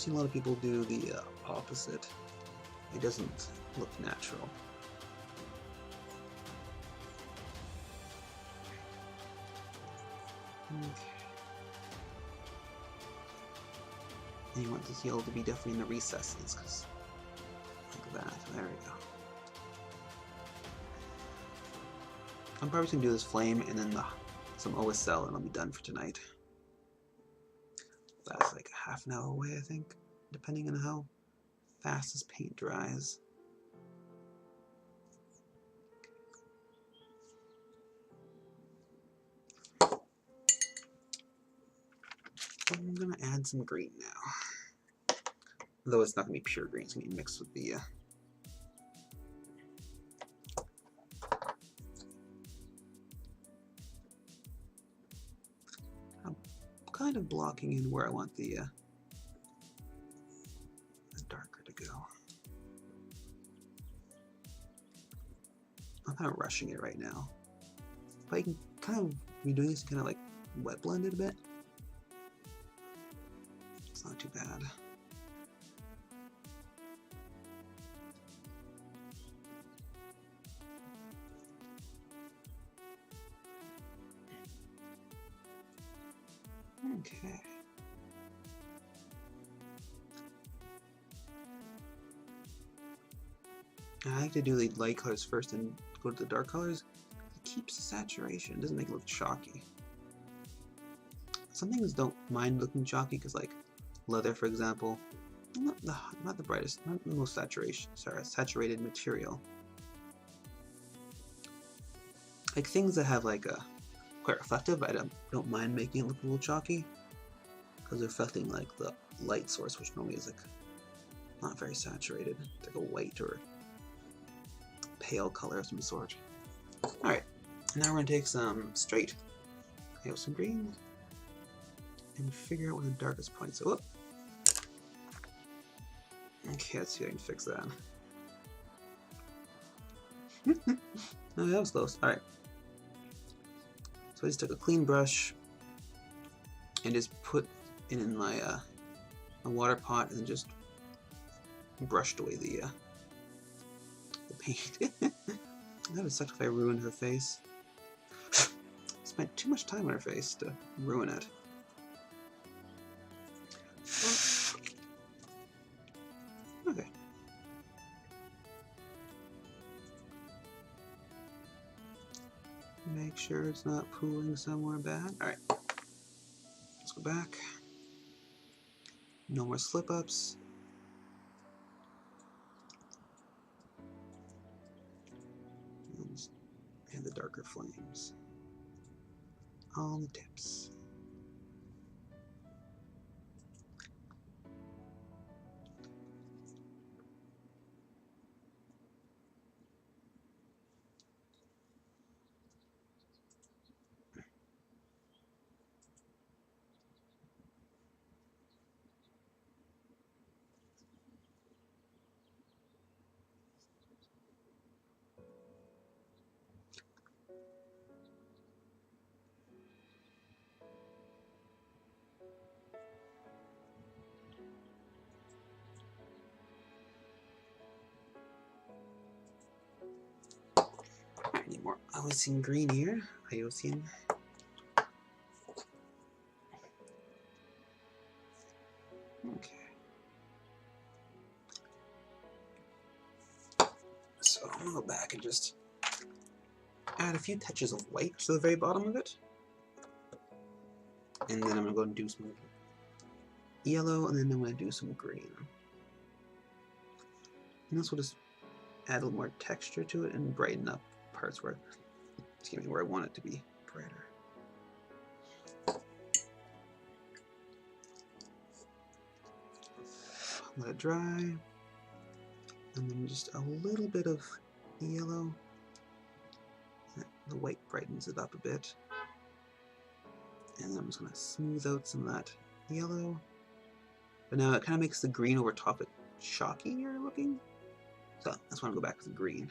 seen a lot of people do the opposite. It doesn't look natural. Okay. And you want this yellow to be definitely in the recesses, because like that. There we go. I'm probably just gonna do this flame and then some OSL, and I'll be done for tonight. That's like half an hour away, I think, depending on how fast this paint dries. I'm gonna add some green now. Though it's not gonna be pure green, it's gonna be mixed with the I'm kind of blocking in where I want the darker to go. I'm kind of rushing it right now. But you can kind of be doing this to kind of like wet blend it a bit. It's not too bad. Okay. I like to do the light colors first and go to the dark colors. It keeps the saturation. It doesn't make it look chalky. Some things don't mind looking chalky because, like leather, for example, not the brightest, not the most saturated material. Like things that have like a quite reflective, I don't mind making it look a little chalky because they're reflecting like the light source, which normally is like not very saturated. It's like a white or pale color of some sort. Alright, now we're going to take some straight Iosin Green and figure out where the darkest points are. Okay, let's see if I can fix that. No, that was close. Alright. So I just took a clean brush and just put it in my water pot and just brushed away the paint. That would suck if I ruined her face. Spent too much time on her face to ruin it. Okay. Make sure it's not pooling somewhere bad. Alright. Let's go back. No more slip-ups. And the darker flames on the tips. Iosian green here. Iosian. Okay. So I'm gonna go back and just add a few touches of white to the very bottom of it. And then I'm gonna go and do some yellow, and then I'm gonna do some green. And this will just add a little more texture to it and brighten up parts where I want it to be brighter. Let it dry, and then just a little bit of yellow. The white brightens it up a bit. And then I'm just going to smooth out some of that yellow. But now it kind of makes the green over top it chalkier looking. So that's why I'm going to go back to the green.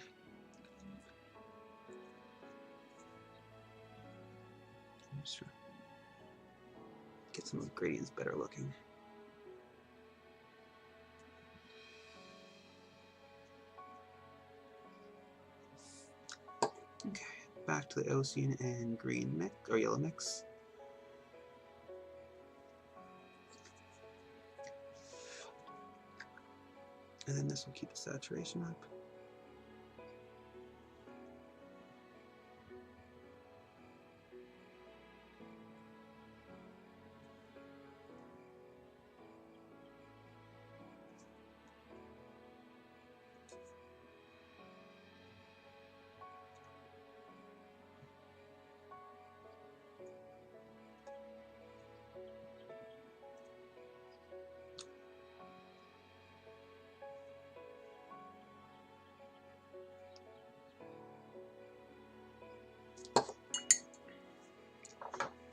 Just try to get some of the gradients better looking. Okay, back to the Iosian and green mix, or yellow mix. And then this will keep the saturation up.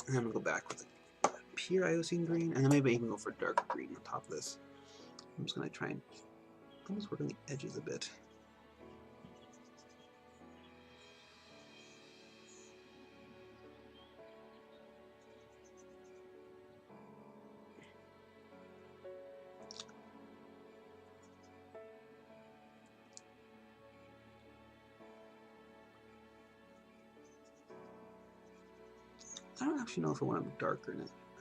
And then I'm going to go back with a pure Iosian green, and then maybe even go for dark green on top of this. I'm just going to try and almost work on the edges a bit. I don't actually know if I want to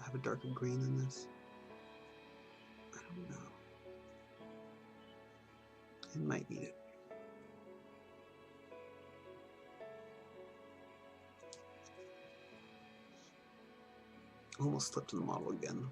have a darker green than this. I don't know. It might need it. Almost slipped in the model again.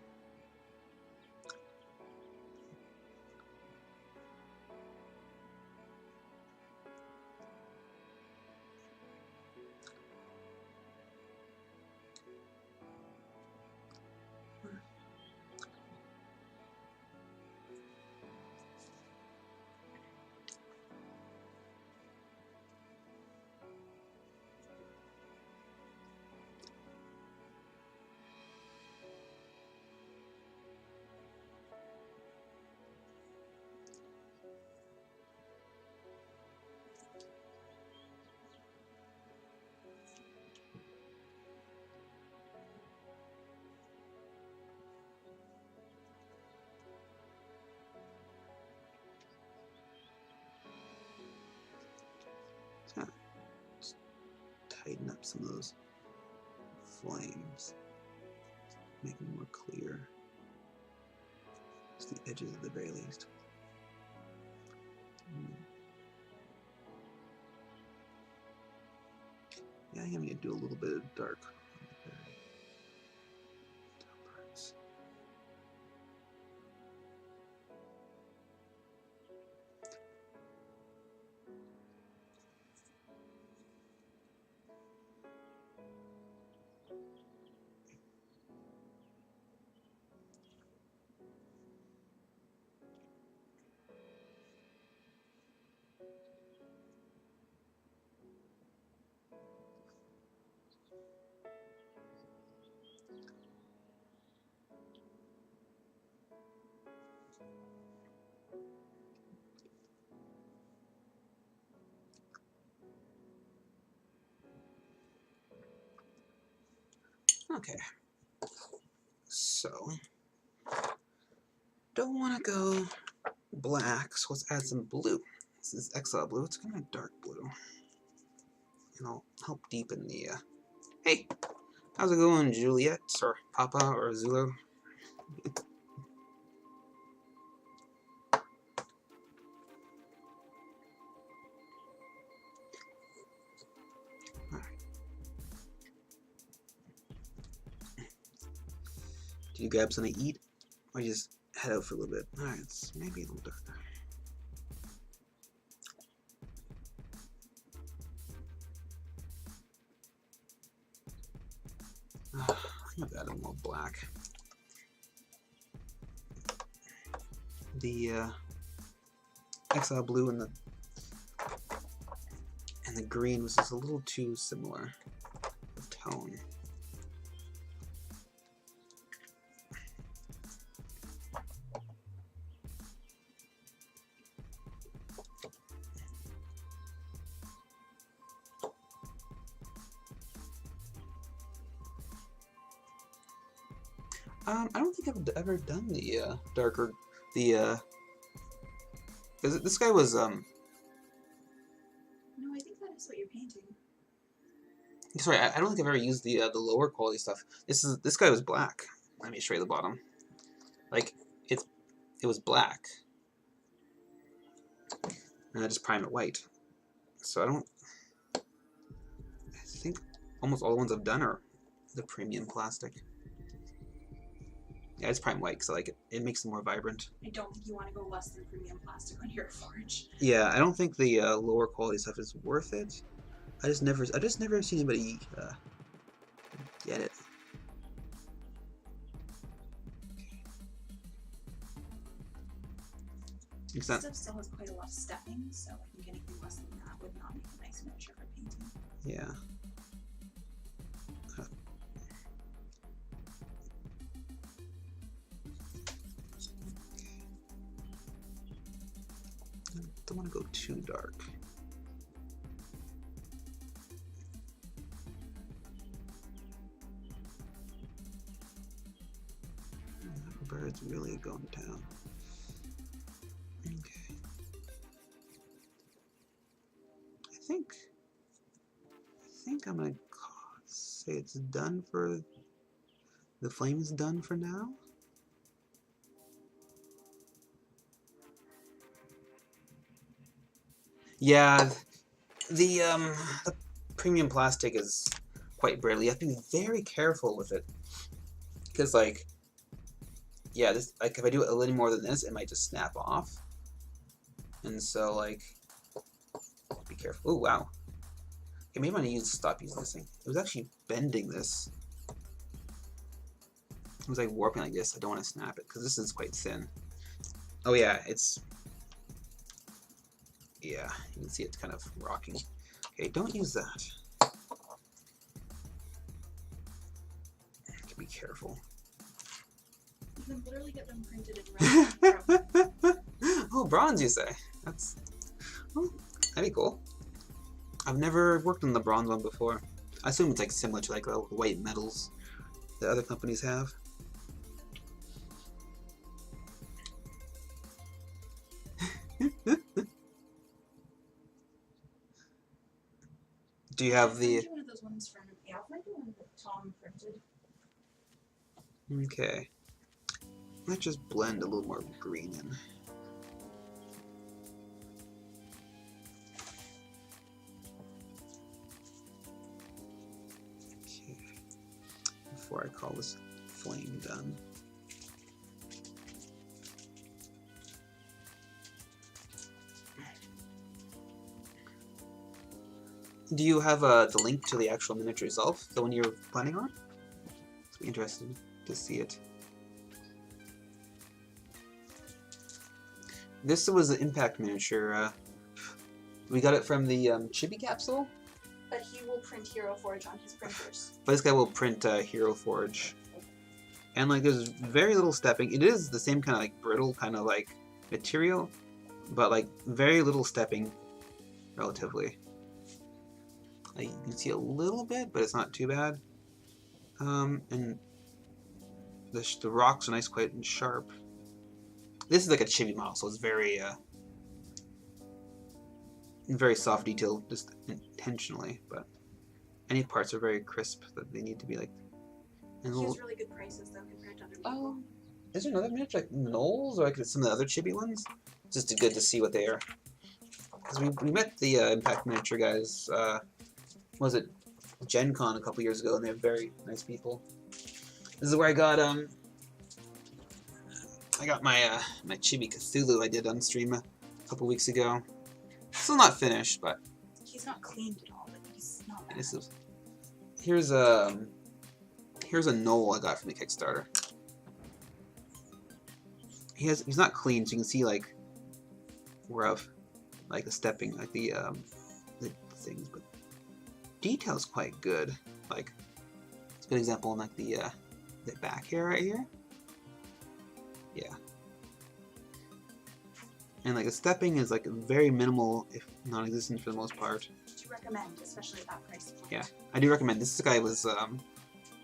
Just tighten up some of those flames, make them more clear. Just the edges at the very least. Yeah, I think I'm going to do a little bit of dark on the very top parts. Okay, so don't want to go black, so let's add some blue. This is Exile blue, it's kind of dark blue. and I'll help deepen the. Hey, how's it going, Juliet or Papa or Zulu? Did you grab something to eat, or just head out for a little bit? Alright, it's maybe a little darker. I'm gonna add a more black. The Exile blue and the green was just a little too similar of tone. I don't think I've ever done the darker, because this guy was No, I think that is what you're painting. sorry, I don't think I've ever used the lower quality stuff. This guy was black. Let me show you the bottom. Like it was black, and I just primed it white. So I think almost all the ones I've done are the premium plastic. Yeah, it's prime white because I like it. It makes it more vibrant. I don't think you want to go less than premium plastic on your forge. Yeah, I don't think the lower quality stuff is worth it. I just never seen anybody get it. This stuff still has quite a lot of stepping, so I think anything less than that would not make a nice miniature for painting. Yeah. Don't want to go too dark. The bird's really going down. Okay. I think I'm gonna say it's done for. The flame is done for now. Yeah, the premium plastic is quite brittle. You have to be very careful with it, because like, yeah, this if I do it a little more than this, it might just snap off. And so like, be careful. Oh wow. Okay, maybe I'm gonna stop using this thing. It was actually bending this. It was like warping like this. I don't want to snap it because this is quite thin. Oh yeah, yeah, you can see it's kind of rocking. Okay, don't use that. Be careful. You can literally get them printed in red. Oh, bronze, you say? That'd be cool. I've never worked on the bronze one before. I assume it's like similar to like the white metals that other companies have. Do you have the? One of those ones from Alfred, the one that Tom printed. Okay. Let's just blend a little more green in. Okay. Before I call this flame done. Do you have the link to the actual miniature itself, the one you're planning on? I'd be interested to see it. This was the Impact miniature. We got it from the Chibi capsule. But he will print Hero Forge on his printers. But this guy will print Hero Forge. And like there's very little stepping. It is the same kind of like brittle kind of like material, but like very little stepping relatively. Like, you can see a little bit, but it's not too bad. And the rocks are nice, quite and sharp. This is like a chibi model, so it's very very soft detail, just intentionally, but any parts are very crisp that they need to be like. And She little, has really good prices though compared to other people. oh, is there another miniature like Knowles or like some of the other chibi ones? Just good to see what they are. Because we met the Impact Miniature guys. Was it Gen Con a couple years ago, and they're very nice people. This is where I got my my Chibi Cthulhu I did on stream a couple weeks ago. Still not finished, but He's not cleaned at all, but he's not bad. Here's a knoll I got from the Kickstarter. He's not clean, so you can see like rough, like the stepping, like the things, but detail's quite good. Like it's a good example in like the back here right here. Yeah. And like the stepping is like very minimal, if non-existent for the most part. Would you recommend, especially at that price point? Yeah, I do recommend. This guy was, I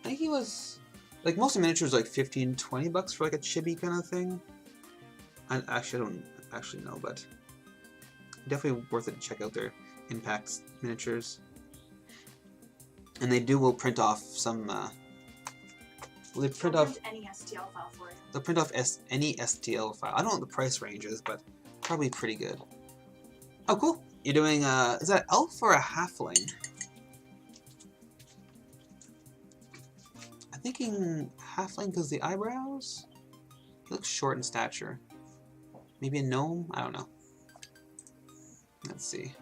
think he was, like most of the miniatures like $15-20 for like a chibi kind of thing. I don't actually know, but definitely worth it to check out their Impact miniatures. And they will print off some, will they print off any STL file for you. They'll print off any STL file. I don't know what the price range is, but probably pretty good. Oh, cool. You're doing, is that an elf or a halfling? I'm thinking halfling because the eyebrows? He looks short in stature. Maybe a gnome? I don't know. Let's see.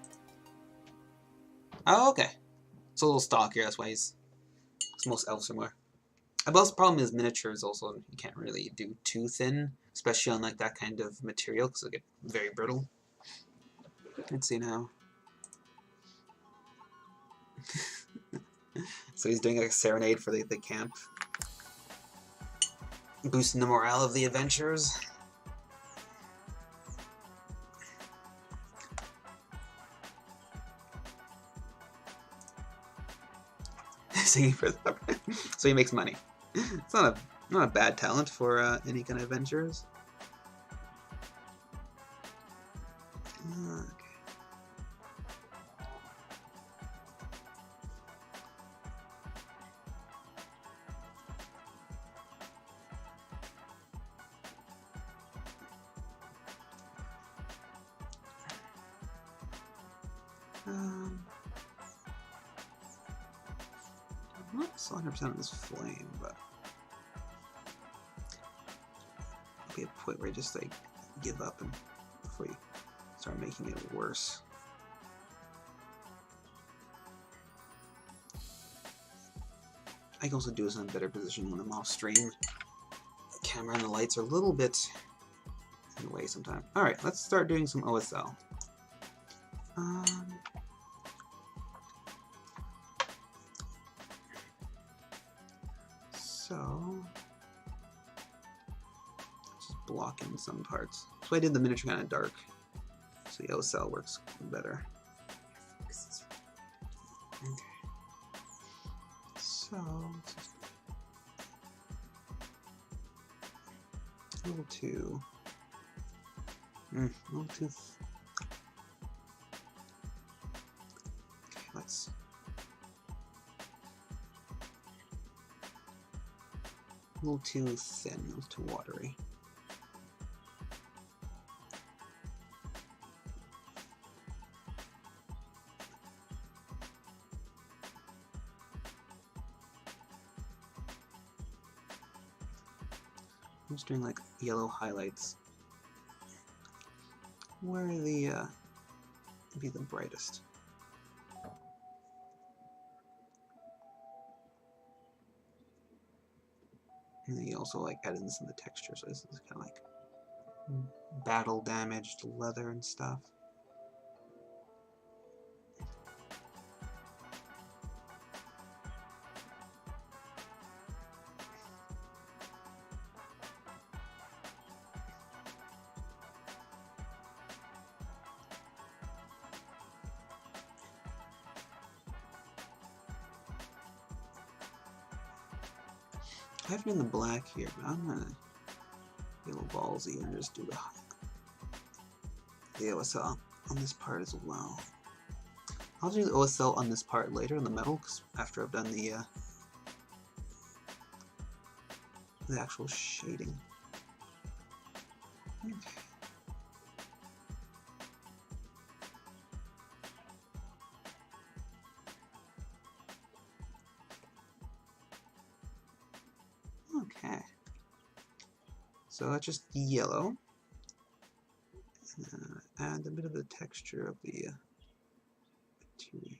Oh, okay. It's a little stockier, that's why because most elves are more. The problem is miniatures also, you can't really do too thin, especially on like that kind of material, because it'll get very brittle. Let's see now. So he's doing like a serenade for the camp. Boosting the morale of the adventurers. Singing for them. So he makes money. It's not a bad talent for any kind of adventurers. Okay. I'm not still 100% of this flame, but I'll be at a point where I just like give up and before you start making it worse. I can also do this in a better position when I'm off stream. The camera and the lights are a little bit in the way sometimes. Alright, let's start doing some OSL. So, just blocking some parts. So I did the miniature kind of dark, so the OSL works better. Okay. So, a little too. A little too. Okay, let's. A little too thin, a little too watery. I'm just doing like yellow highlights where the be the brightest. And then you also like add in some of the texture, so this is kind of like battle damaged leather and stuff. I have been in the black here, but I'm gonna be a little ballsy and just do the OSL. on this part as well. I'll do the OSL on this part later on the metal, 'cause after I've done the actual shading. Okay. Okay. So that's just yellow. Add a bit of the texture of the material.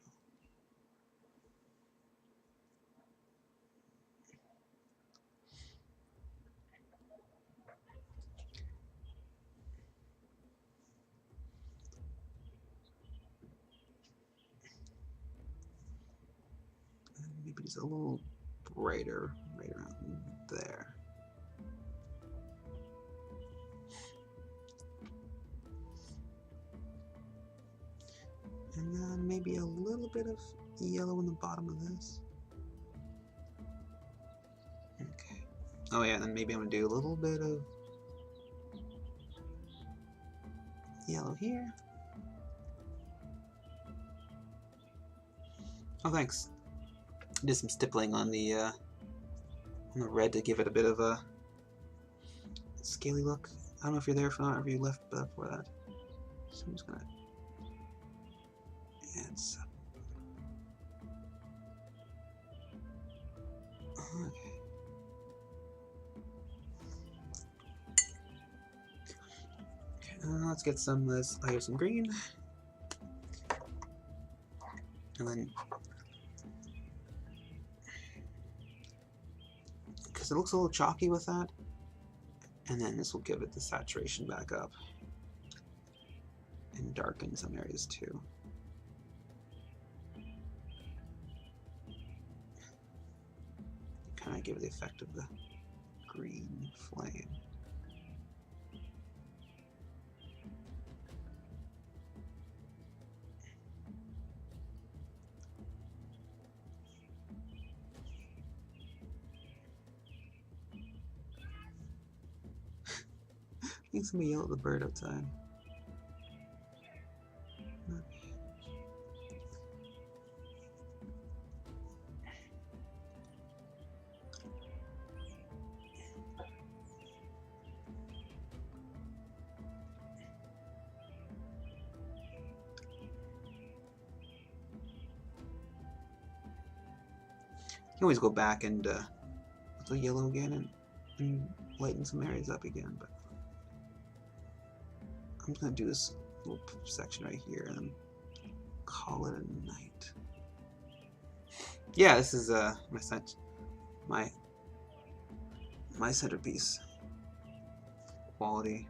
Maybe just a little brighter right around there. And then maybe a little bit of yellow in the bottom of this. Okay. Oh yeah, then maybe I'm gonna do a little bit of yellow here. Oh, thanks. Did some stippling on the red to give it a bit of a scaly look. I don't know if you're there for not, or if you left before that. So I'm just gonna add some. Okay. Let's get some of this. I have some green, and then because it looks a little chalky with that, and then this will give it the saturation back up and darken some areas too. Kind of give it the effect of the green flame. I think somebody yelled at the bird outside. You can always go back and with the yellow again and lighten some areas up again, but I'm just gonna do this little section right here and then call it a night. Yeah, this is my centerpiece. Quality.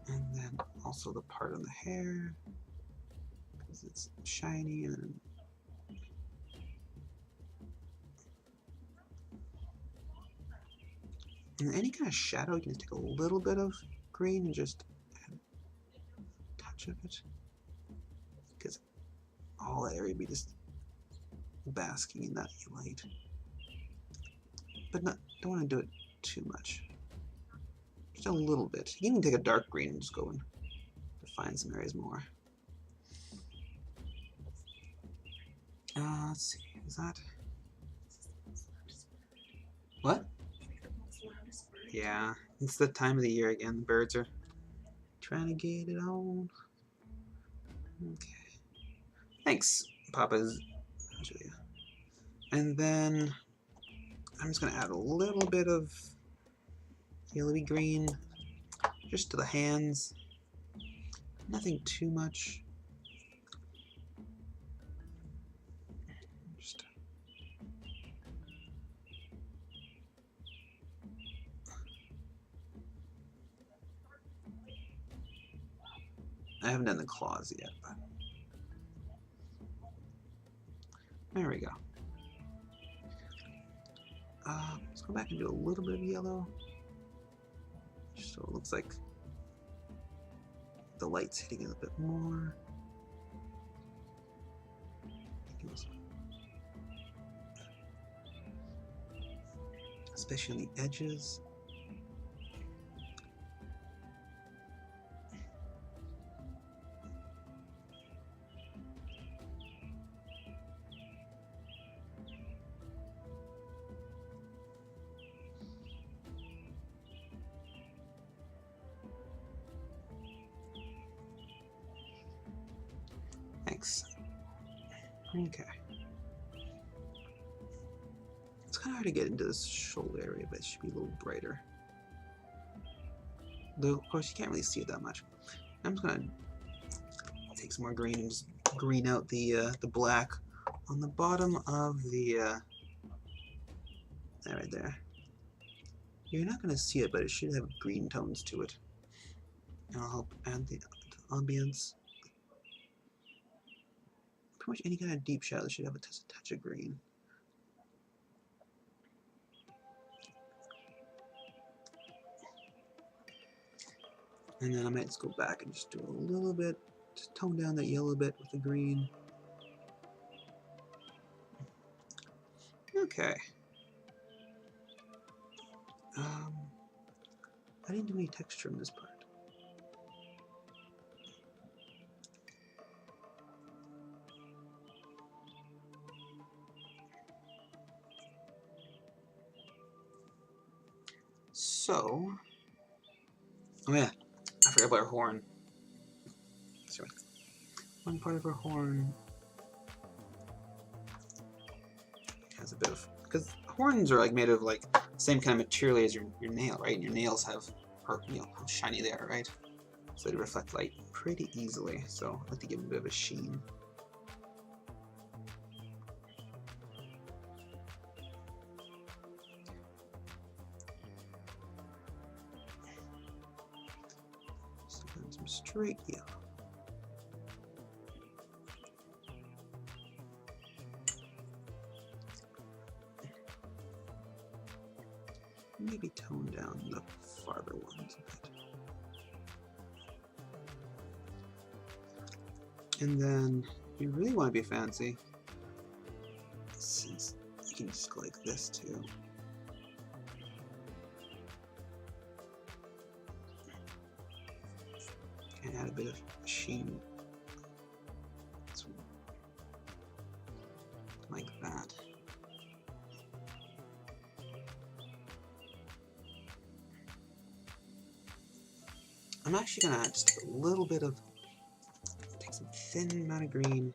And then also the part on the hair, because it's shiny, and any kind of shadow, you can take a little bit of green and just add a touch of it, because all that area would be just basking in that light. But don't want to do it too much. Just a little bit. You can even take a dark green and just go and define some areas more. Let's see. Is that what? Yeah, it's the time of the year again. The birds are trying to get it on. Okay. Thanks, Papa's Julia. And then I'm just gonna add a little bit of yellowy green just to the hands. Nothing too much. Just I haven't done the claws yet, but there we go. Let's go back and do a little bit of yellow, just so it looks like the light's hitting it a bit more. especially on the edges. Thanks. Okay. It's kind of hard to get into this shoulder area, but it should be a little brighter. Though, of course, you can't really see it that much. I'm just gonna take some more green and just green out the black on the bottom of the that right there. You're not gonna see it, but it should have green tones to it. And I'll help add the ambience. Pretty much any kind of deep shadow should have a touch of green. And then I might just go back and just do a little bit, just tone down that yellow bit with the green. Okay. I didn't do any texture in this part. So, oh yeah, I forgot about her horn. Sorry. One part of her horn has a bit of, because horns are like made of like the same kind of material as your nail, right? And your nails have, or you know, how shiny they are, right? So they reflect light pretty easily. So I like to give them a bit of a sheen. Some straight yellow. Maybe tone down the farther ones a bit. And then you really want to be fancy, since you can just go like this too. And add a bit of sheen. Like that. I'm actually gonna add just a little bit of, take some thin amount of green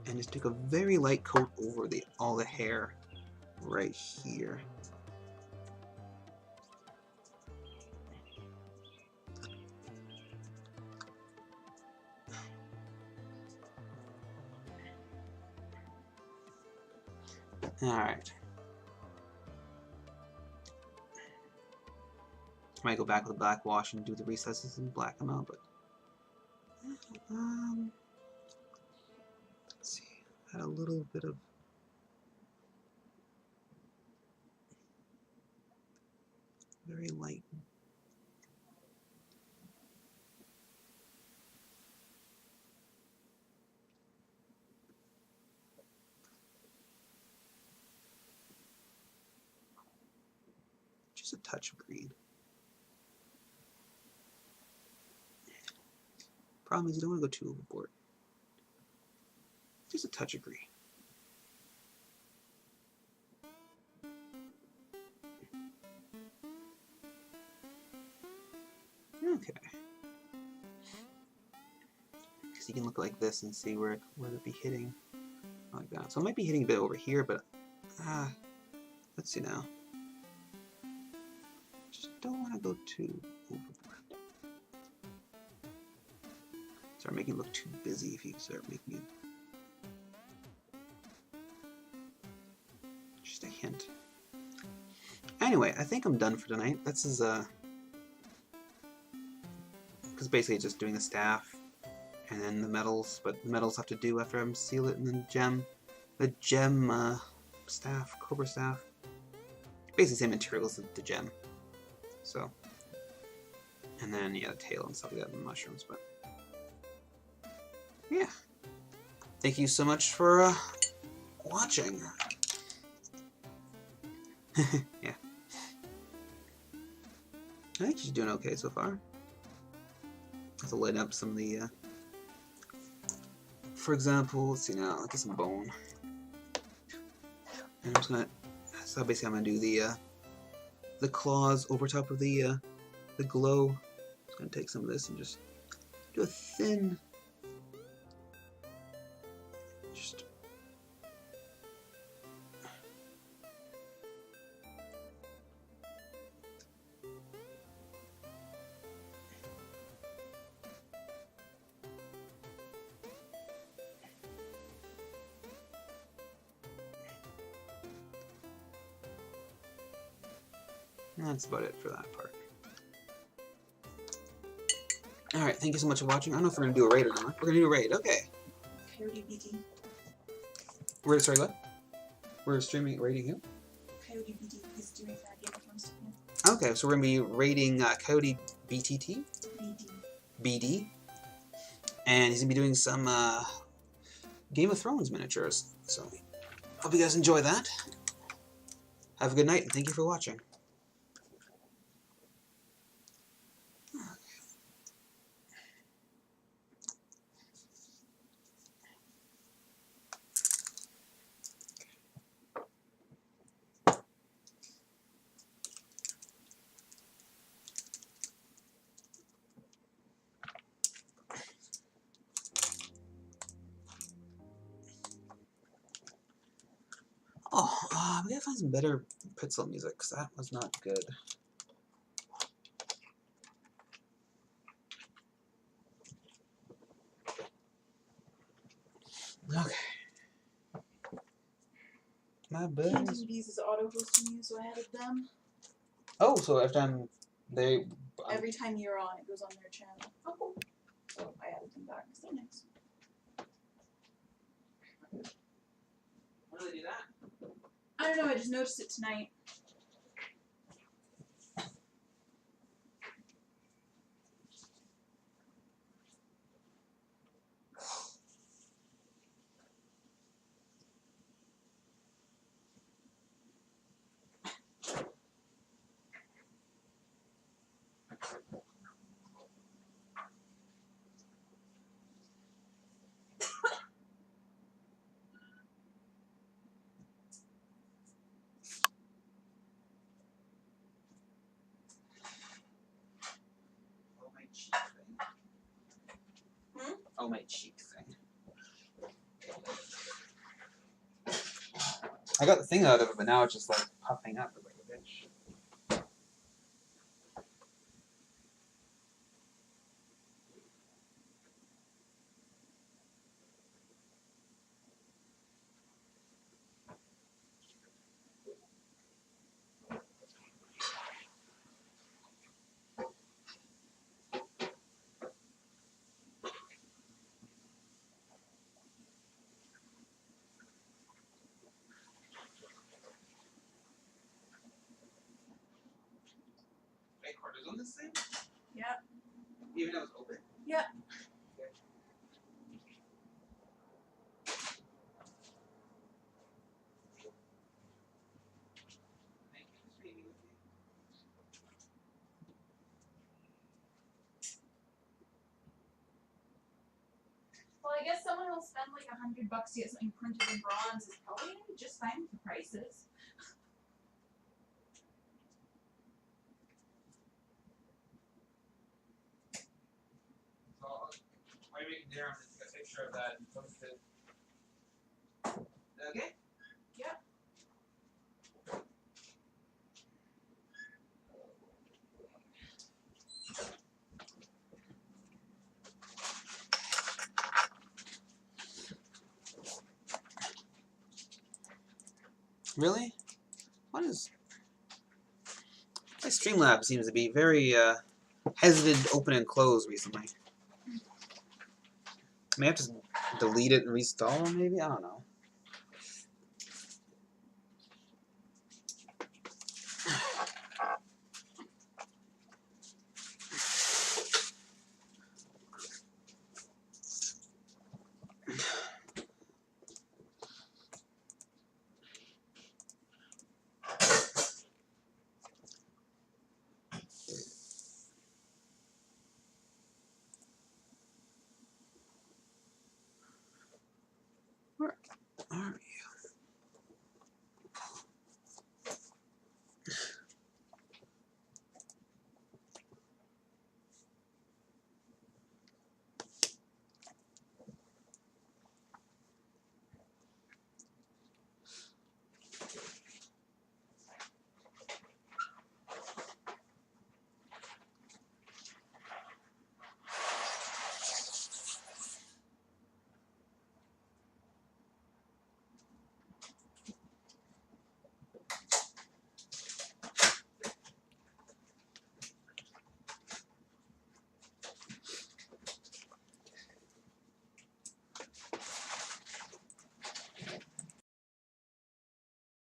and just take a very light coat over all the hair right here. Alright. Might go back with a black wash and do the recesses and black them out, but let's see. Add a little bit of very light. Just a touch of green. Problem is you don't want to go too overboard. Just a touch of green. Okay. Because you can look like this and see where it'd be hitting. Like that. So it might be hitting a bit over here, but let's see now. Just don't want to go too overboard. Start making it look too busy if you start making it. Just a hint. Anyway, I think I'm done for tonight. This is because basically just doing the staff and then the metals, but the metals have to do after I seal it, and then the gem staff, cobra staff. Basically same materials as the gem. So, and then yeah, the tail and stuff like that, and the mushrooms, but. Yeah. Thank you so much for watching. Yeah. I think she's doing okay so far. Have to light up some of the, for example, let's see now, I'll get some bone. And I'm just gonna, so basically I'm gonna do the claws over top of the glow. Just gonna take some of this and just do a thin, just. That's about it for that part. Alright, thank you so much for watching. I don't know if we're going to do a raid or not. We're going to do a raid, okay. Coyote BD. Sorry, what? We're streaming, raiding who? Coyote BD is doing that Game of Thrones stuff. Okay, so we're going to be raiding Coyote BTT? BD. BD. And he's going to be doing some Game of Thrones miniatures. So, hope you guys enjoy that. Have a good night, and thank you for watching. Oh, we gotta find some better Pitzel music, because that was not good. Okay. My bad. DnD's is auto-hosting you, so I added them. Oh, so every time they... Every time you're on, it goes on their channel. Oh, cool. So I added them back. So nice. When do they do that? I don't know, I just noticed it tonight. Oh, my cheek thing. I got the thing out of it, but now it's just like puffing up like a bitch. Wait, quarters on this thing? Yeah. Even though it's open? Yeah. Thank you for streaming with me. Well, I guess someone will spend like $100 to get something printed in bronze is probably gonna be just fine with the prices. So, while you're making dinner, I'm just gonna take a picture of that and post it. Okay? Yep. Really? What is... My Streamlabs seems to be very hesitant to open and close recently. I may have to delete it and reinstall, maybe? I don't know.